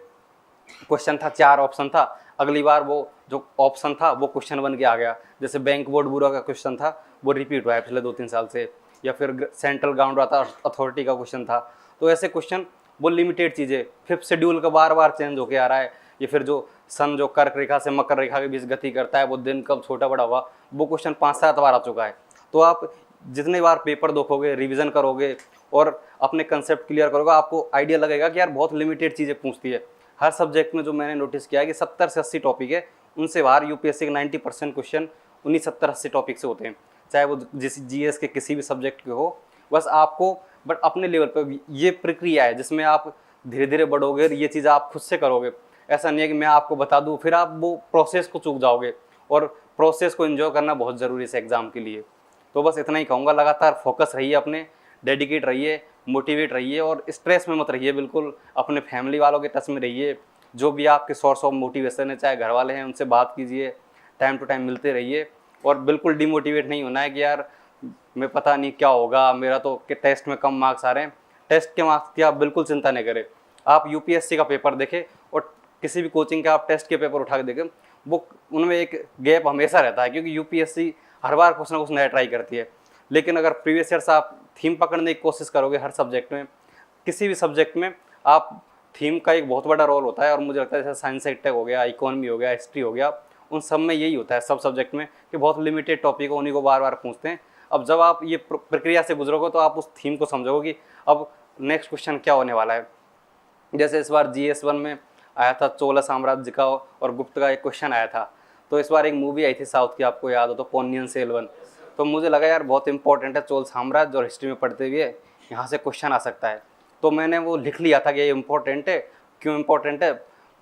क्वेश्चन था 4 ऑप्शन था, अगली बार वो जो ऑप्शन था वो क्वेश्चन बन के आ गया। जैसे बैंक बोर्ड ब्यूरो का क्वेश्चन था, वो रिपीट हुआ है पिछले 2-3 साल से, या फिर सेंट्रल ग्राउंड अथॉरिटी का क्वेश्चन था। तो ऐसे क्वेश्चन, वो लिमिटेड चीज़ें, 5th शेड्यूल का बार बार चेंज होके आ रहा है, या फिर जो सन जो कर्क रेखा से मकर रेखा के बीच गति करता है, वो दिन कब छोटा बड़ा हुआ, वो क्वेश्चन 5-7 बार आ चुका है। तो आप जितने बार पेपर देखोगे, रिवीजन करोगे और अपने कंसेप्ट क्लियर करोगे, आपको आइडिया लगेगा कि यार बहुत लिमिटेड चीज़ें पूछती है। हर सब्जेक्ट में जो मैंने नोटिस किया है कि 70 से 80 टॉपिक है, उनसे बाहर यूपीएससी के 90% क्वेश्चन उन्हीं 70-80 टॉपिक से होते हैं, चाहे वो जिस जीएस के किसी भी सब्जेक्ट के हो। बस आपको बट अपने लेवल पर ये प्रक्रिया है जिसमें आप धीरे धीरे बढ़ोगे, ये चीज़ आप खुद से करोगे। ऐसा नहीं है कि मैं आपको बता दूं, फिर आप वो प्रोसेस को चूक जाओगे, और प्रोसेस को एंजॉय करना बहुत ज़रूरी है इस एग्ज़ाम के लिए। तो बस इतना ही कहूँगा, लगातार फोकस रहिए, अपने डेडिकेट रहिए, मोटिवेट रहिए, और स्ट्रेस में मत रहिए बिल्कुल। अपने फैमिली वालों के टच में रहिए, जो भी आपके सोर्स ऑफ मोटिवेशन है, चाहे घर वाले हैं उनसे बात कीजिए, टाइम टू टाइम मिलते रहिए। और बिल्कुल डिमोटिवेट नहीं होना है कि यार मैं पता नहीं क्या होगा, मेरा तो कि टेस्ट में कम मार्क्स आ रहे हैं। टेस्ट के मार्क्स की आप बिल्कुल चिंता नहीं करें। आप यूपीएससी का पेपर देखें और किसी भी कोचिंग के आप टेस्ट के पेपर उठा के देखें, वो उनमें एक गैप हमेशा रहता है, क्योंकि यूपीएससी हर बार कुछ ना कुछ नया ट्राई करती है। लेकिन अगर प्रीवियस ईयर से आप थीम पकड़ने की कोशिश करोगे हर सब्जेक्ट में, किसी भी सब्जेक्ट में, आप थीम का एक बहुत बड़ा रोल होता है। और मुझे लगता है जैसे साइंस टेक हो गया, इकोनॉमी हो गया, हिस्ट्री हो गया, उन सब में यही होता है, सब सब्जेक्ट में, कि बहुत लिमिटेड टॉपिक हो, उन्हीं को बार बार पूछते हैं। अब जब आप ये प्रक्रिया से गुजरोगे तो आप उस थीम को समझोगे कि अब नेक्स्ट क्वेश्चन क्या होने वाला है। जैसे इस बार GS1 में आया था चोला साम्राज्य का और गुप्त का एक क्वेश्चन आया था। तो इस बार एक मूवी आई थी साउथ की, आपको याद हो तो, पोन्नियन सेल्वन। तो मुझे लगा यार बहुत इंपॉर्टेंट है चोल साम्राज्य, और हिस्ट्री में पढ़ते हुए यहाँ से क्वेश्चन आ सकता है। तो मैंने वो लिख लिया था कि ये इंपॉर्टेंट है। क्यों इंपॉर्टेंट है?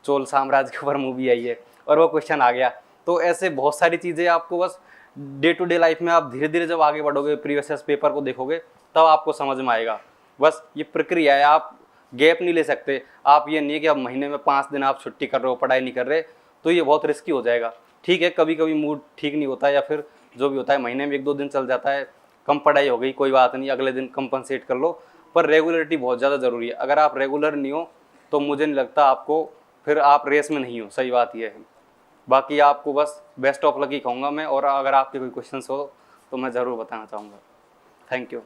चोल साम्राज्य के ऊपर मूवी आई है और वो क्वेश्चन आ गया। तो ऐसे बहुत सारी चीज़ें आपको बस डे टू डे लाइफ में आप धीरे धीरे जब आगे बढ़ोगे, प्रीवियस पेपर को देखोगे, तब आपको समझ में आएगा। बस ये प्रक्रिया है, आप गैप नहीं ले सकते। आप ये नहीं कि अब महीने में 5 दिन आप छुट्टी कर रहे हो, पढ़ाई नहीं कर रहे, तो ये बहुत रिस्की हो जाएगा। ठीक है, कभी कभी मूड ठीक नहीं होता, या फिर जो भी होता है, महीने में 1-2 दिन चल जाता है, कम पढ़ाई हो गई, कोई बात नहीं, अगले दिन कंपनसेट कर लो। पर रेगुलरिटी बहुत ज़्यादा ज़रूरी है। अगर आप रेगुलर नहीं हो तो मुझे नहीं लगता आपको, फिर आप रेस में नहीं हो। सही बात यह है। बाकी आपको बस बेस्ट ऑफ लक ही कहूँगा मैं, और अगर आपके कोई क्वेश्चंस हो तो मैं ज़रूर बताना चाहूँगा। Thank you.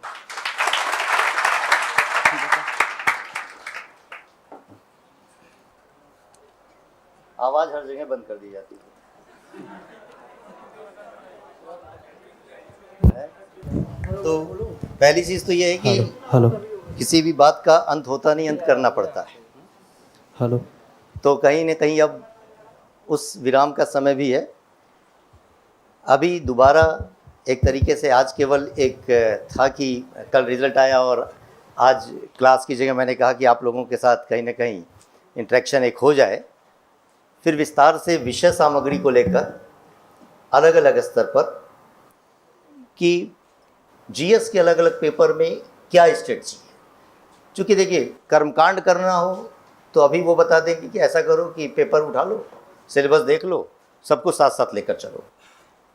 आवाज़ हर जगह बंद कर दी जाती है। तो पहली चीज़ तो ये है कि हेलो किसी भी बात का अंत होता नहीं, अंत करना पड़ता है। हेलो तो कहीं न कहीं अब उस विराम का समय भी है। अभी दोबारा एक तरीके से आज केवल एक था कि कल रिज़ल्ट आया और आज क्लास की जगह मैंने कहा कि आप लोगों के साथ कहीं न कहीं इंटरेक्शन एक हो जाए, फिर विस्तार से विषय सामग्री को लेकर अलग अलग स्तर पर कि जीएस के अलग अलग पेपर में क्या स्ट्रेटजी है। चूँकि देखिए कर्मकांड करना हो तो अभी वो बता देंगे कि ऐसा करो कि पेपर उठा लो, सिलेबस देख लो, सबको साथ साथ लेकर चलो।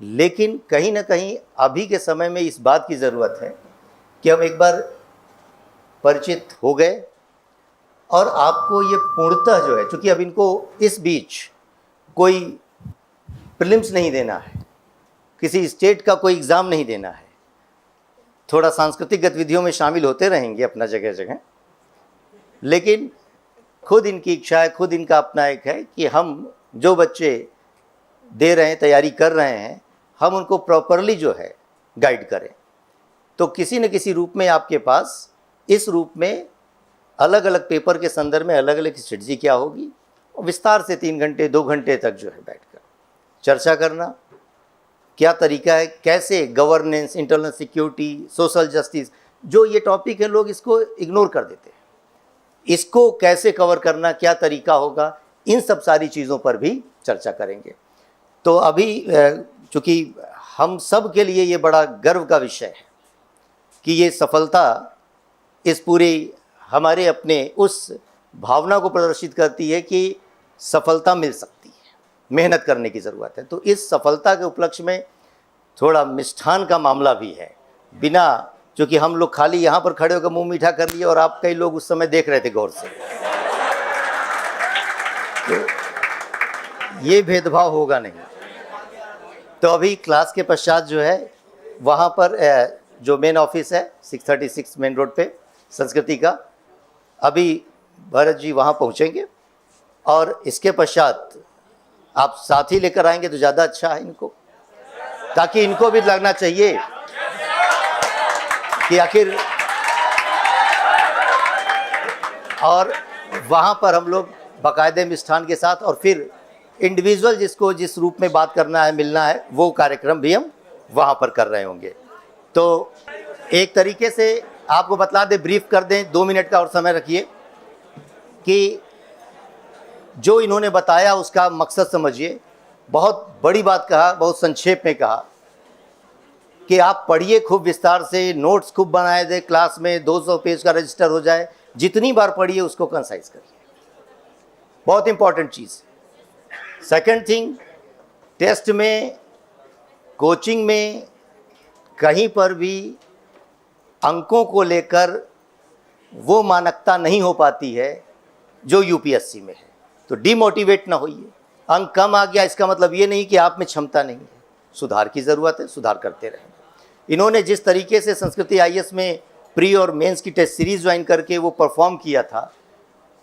लेकिन कहीं ना कहीं अभी के समय में इस बात की ज़रूरत है कि हम एक बार परिचित हो गए और आपको ये पूर्णतः जो है, चूँकि अब इनको इस बीच कोई प्रीलिम्स नहीं देना है, किसी स्टेट का कोई एग्ज़ाम नहीं देना है, थोड़ा सांस्कृतिक गतिविधियों में शामिल होते रहेंगे अपना जगह जगह, लेकिन खुद इनकी इच्छा है, खुद इनका अपना एक है कि हम जो बच्चे दे रहे हैं, तैयारी कर रहे हैं, हम उनको प्रॉपरली जो है गाइड करें। तो किसी न किसी रूप में आपके पास इस रूप में अलग अलग पेपर के संदर्भ में अलग अलग स्ट्रेटजी क्या होगी, और विस्तार से 3 घंटे 2 घंटे तक जो है बैठकर चर्चा करना, क्या तरीका है, कैसे governance, internal security, social justice, जो ये टॉपिक है लोग इसको इग्नोर कर देते हैं, इसको कैसे कवर करना, क्या तरीका होगा, इन सब सारी चीज़ों पर भी चर्चा करेंगे। तो अभी चूँकि हम सब के लिए ये बड़ा गर्व का विषय है कि ये सफलता इस पूरी हमारे अपने उस भावना को प्रदर्शित करती है कि सफलता मिल सकती है, मेहनत करने की ज़रूरत है। तो इस सफलता के उपलक्ष्य में थोड़ा मिष्ठान का मामला भी है, बिना, चूँकि हम लोग खाली यहाँ पर खड़े होकर मुंह मीठा कर लिए और आप कई लोग उस समय देख रहे थे गौर से, तो ये भेदभाव होगा नहीं। तो अभी क्लास के पश्चात जो है वहाँ पर जो मेन ऑफिस है 636 मेन रोड पे संस्कृति का, अभी भरत जी वहाँ पहुँचेंगे और इसके पश्चात आप साथी लेकर आएंगे तो ज़्यादा अच्छा है इनको, ताकि इनको भी लगना चाहिए कि आखिर, और वहाँ पर हम लोग बाकायदे मिष्ठान के साथ और फिर इंडिविजुअल जिसको जिस रूप में बात करना है, मिलना है, वो कार्यक्रम भी हम वहाँ पर कर रहे होंगे। तो एक तरीके से आपको बतला दें, ब्रीफ कर दें, 2 मिनट का और समय रखिए कि जो इन्होंने बताया उसका मकसद समझिए। बहुत बड़ी बात कहा, बहुत संक्षेप में कहा कि आप पढ़िए खूब विस्तार से, नोट्स खूब बनाए दें, क्लास में 200 पेज का रजिस्टर हो जाए, जितनी बार पढ़िए उसको कंसाइज करिए, बहुत इंपॉर्टेंट चीज़। सेकंड थिंग, टेस्ट में, कोचिंग में कहीं पर भी अंकों को लेकर वो मानकता नहीं हो पाती है जो यूपीएससी में है। तो डिमोटिवेट ना होइए, अंक कम आ गया इसका मतलब ये नहीं कि आप में क्षमता नहीं है, सुधार की ज़रूरत है, सुधार करते रहेंगे। इन्होंने जिस तरीके से संस्कृति आईएएस में प्री और मेंस की टेस्ट सीरीज़ ज्वाइन करके वो परफॉर्म किया था,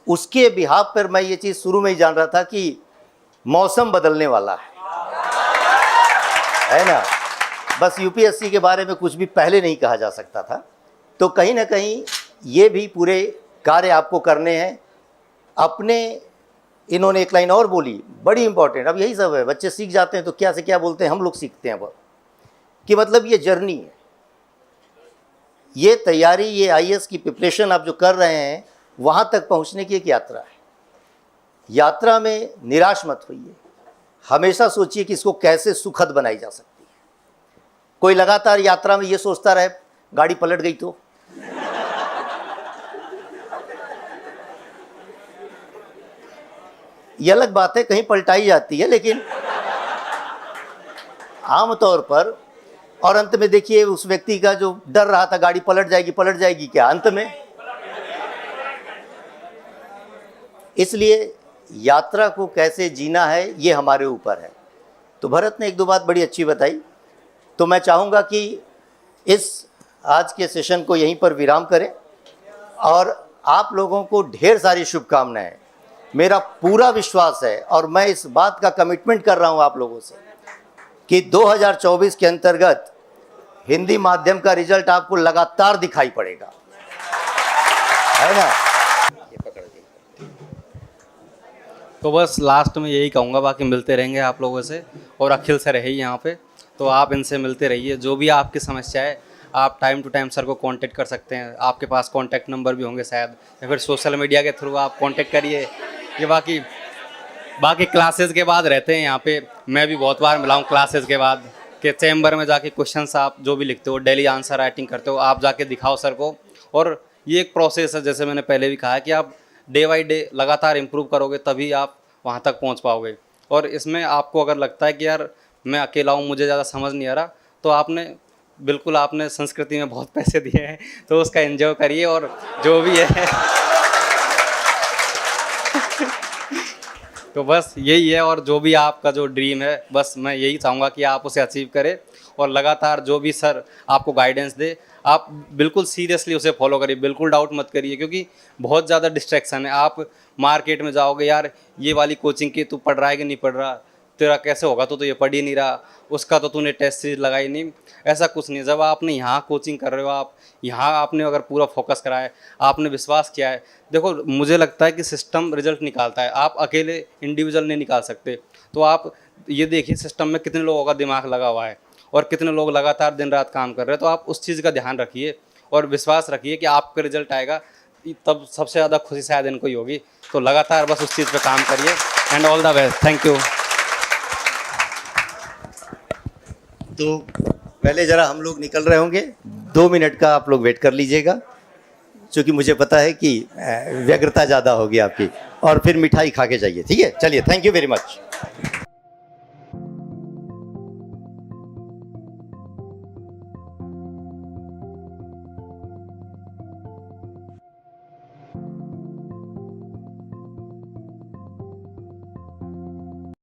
उसके बिहाफ पर मैं ये चीज़ शुरू में ही जान रहा था कि मौसम बदलने वाला है ना। बस यूपीएससी के बारे में कुछ भी पहले नहीं कहा जा सकता था। तो कहीं ना कहीं ये भी पूरे कार्य आपको करने हैं अपने। इन्होंने एक लाइन और बोली, बड़ी इंपॉर्टेंट, अब यही सब है, बच्चे सीख जाते हैं तो क्या से क्या बोलते हैं, हम लोग सीखते हैं वो, कि मतलब ये जर्नी है, ये तैयारी, ये आईएएस की प्रिपरेशन आप जो कर रहे हैं, वहाँ तक पहुँचने की एक यात्रा है। यात्रा में निराश मत होइए, हमेशा सोचिए कि इसको कैसे सुखद बनाई जा सकती है। कोई लगातार यात्रा में ये सोचता रहे गाड़ी पलट गई तो ये अलग बात है, कहीं पलटाई जाती है, लेकिन आमतौर पर, और अंत में देखिए उस व्यक्ति का जो डर रहा था गाड़ी पलट जाएगी क्या, अंत में। इसलिए यात्रा को कैसे जीना है ये हमारे ऊपर है। तो भरत ने 1-2 बात बड़ी अच्छी बताई, तो मैं चाहूँगा कि इस आज के सेशन को यहीं पर विराम करें और आप लोगों को ढेर सारी शुभकामनाएं। मेरा पूरा विश्वास है और मैं इस बात का कमिटमेंट कर रहा हूं आप लोगों से कि 2024 के अंतर्गत हिंदी माध्यम का रिजल्ट आपको लगातार दिखाई पड़ेगा, है ना। तो बस लास्ट में यही कहूँगा, बाकी मिलते रहेंगे आप लोगों से, और अखिल सर है ही यहाँ पे, तो आप इनसे मिलते रहिए। जो भी आपकी समस्या है आप टाइम टू टाइम सर को कांटेक्ट कर सकते हैं, आपके पास कांटेक्ट नंबर भी होंगे शायद, या फिर सोशल मीडिया के थ्रू आप कांटेक्ट करिए। ये बाकी क्लासेस के बाद रहते हैं यहाँ पे, मैं भी बहुत बार मिला हूँ क्लासेस के बाद, कि चैम्बर में जाके क्वेश्चंस आप जो भी लिखते हो, डेली आंसर राइटिंग करते हो, आप जाके दिखाओ सर को। और ये एक प्रोसेस है, जैसे मैंने पहले भी कहा है कि आप डे बाई डे लगातार इम्प्रूव करोगे तभी आप वहाँ तक पहुँच पाओगे। और इसमें आपको अगर लगता है कि यार मैं अकेला हूँ, मुझे ज़्यादा समझ नहीं आ रहा, तो आपने संस्कृति में बहुत पैसे दिए हैं, तो उसका एंजॉय करिए। और जो भी है तो बस यही है, और जो भी आपका जो ड्रीम है, बस मैं यही चाहूँगा कि आप उसे अचीव करें, और लगातार जो भी सर आपको गाइडेंस दे आप बिल्कुल सीरियसली उसे फॉलो करिए, बिल्कुल डाउट मत करिए, क्योंकि बहुत ज़्यादा डिस्ट्रैक्शन है। आप मार्केट में जाओगे, यार ये वाली कोचिंग की तू पढ़ रहा है कि नहीं पढ़ रहा, तेरा कैसे होगा, तो ये पढ़ ही नहीं रहा, उसका तो तूने टेस्ट सीरीज लगाई नहीं। ऐसा कुछ नहीं है। जब आपने यहाँ कोचिंग कर रहे हो, आप यहाँ आपने अगर पूरा फोकस करा है, आपने विश्वास किया है, देखो मुझे लगता है कि सिस्टम रिजल्ट निकालता है, आप अकेले इंडिविजुअल नहीं निकाल सकते। तो आप ये देखिए सिस्टम में कितने लोगों का दिमाग लगा हुआ है और कितने लोग लगातार दिन रात काम कर रहे हैं। तो आप उस चीज़ का ध्यान रखिए और विश्वास रखिए कि आपका रिजल्ट आएगा, तब सबसे ज़्यादा खुशी शायद इनको ही होगी। तो लगातार बस उस चीज़ पे काम करिए, and all the best. Thank you. तो पहले ज़रा हम लोग निकल रहे होंगे, 2 मिनट का आप लोग वेट कर लीजिएगा, क्योंकि मुझे पता है कि व्यग्रता ज़्यादा होगी आपकी, और फिर मिठाई खा के जाइए, ठीक है। चलिए, थैंक यू वेरी मच।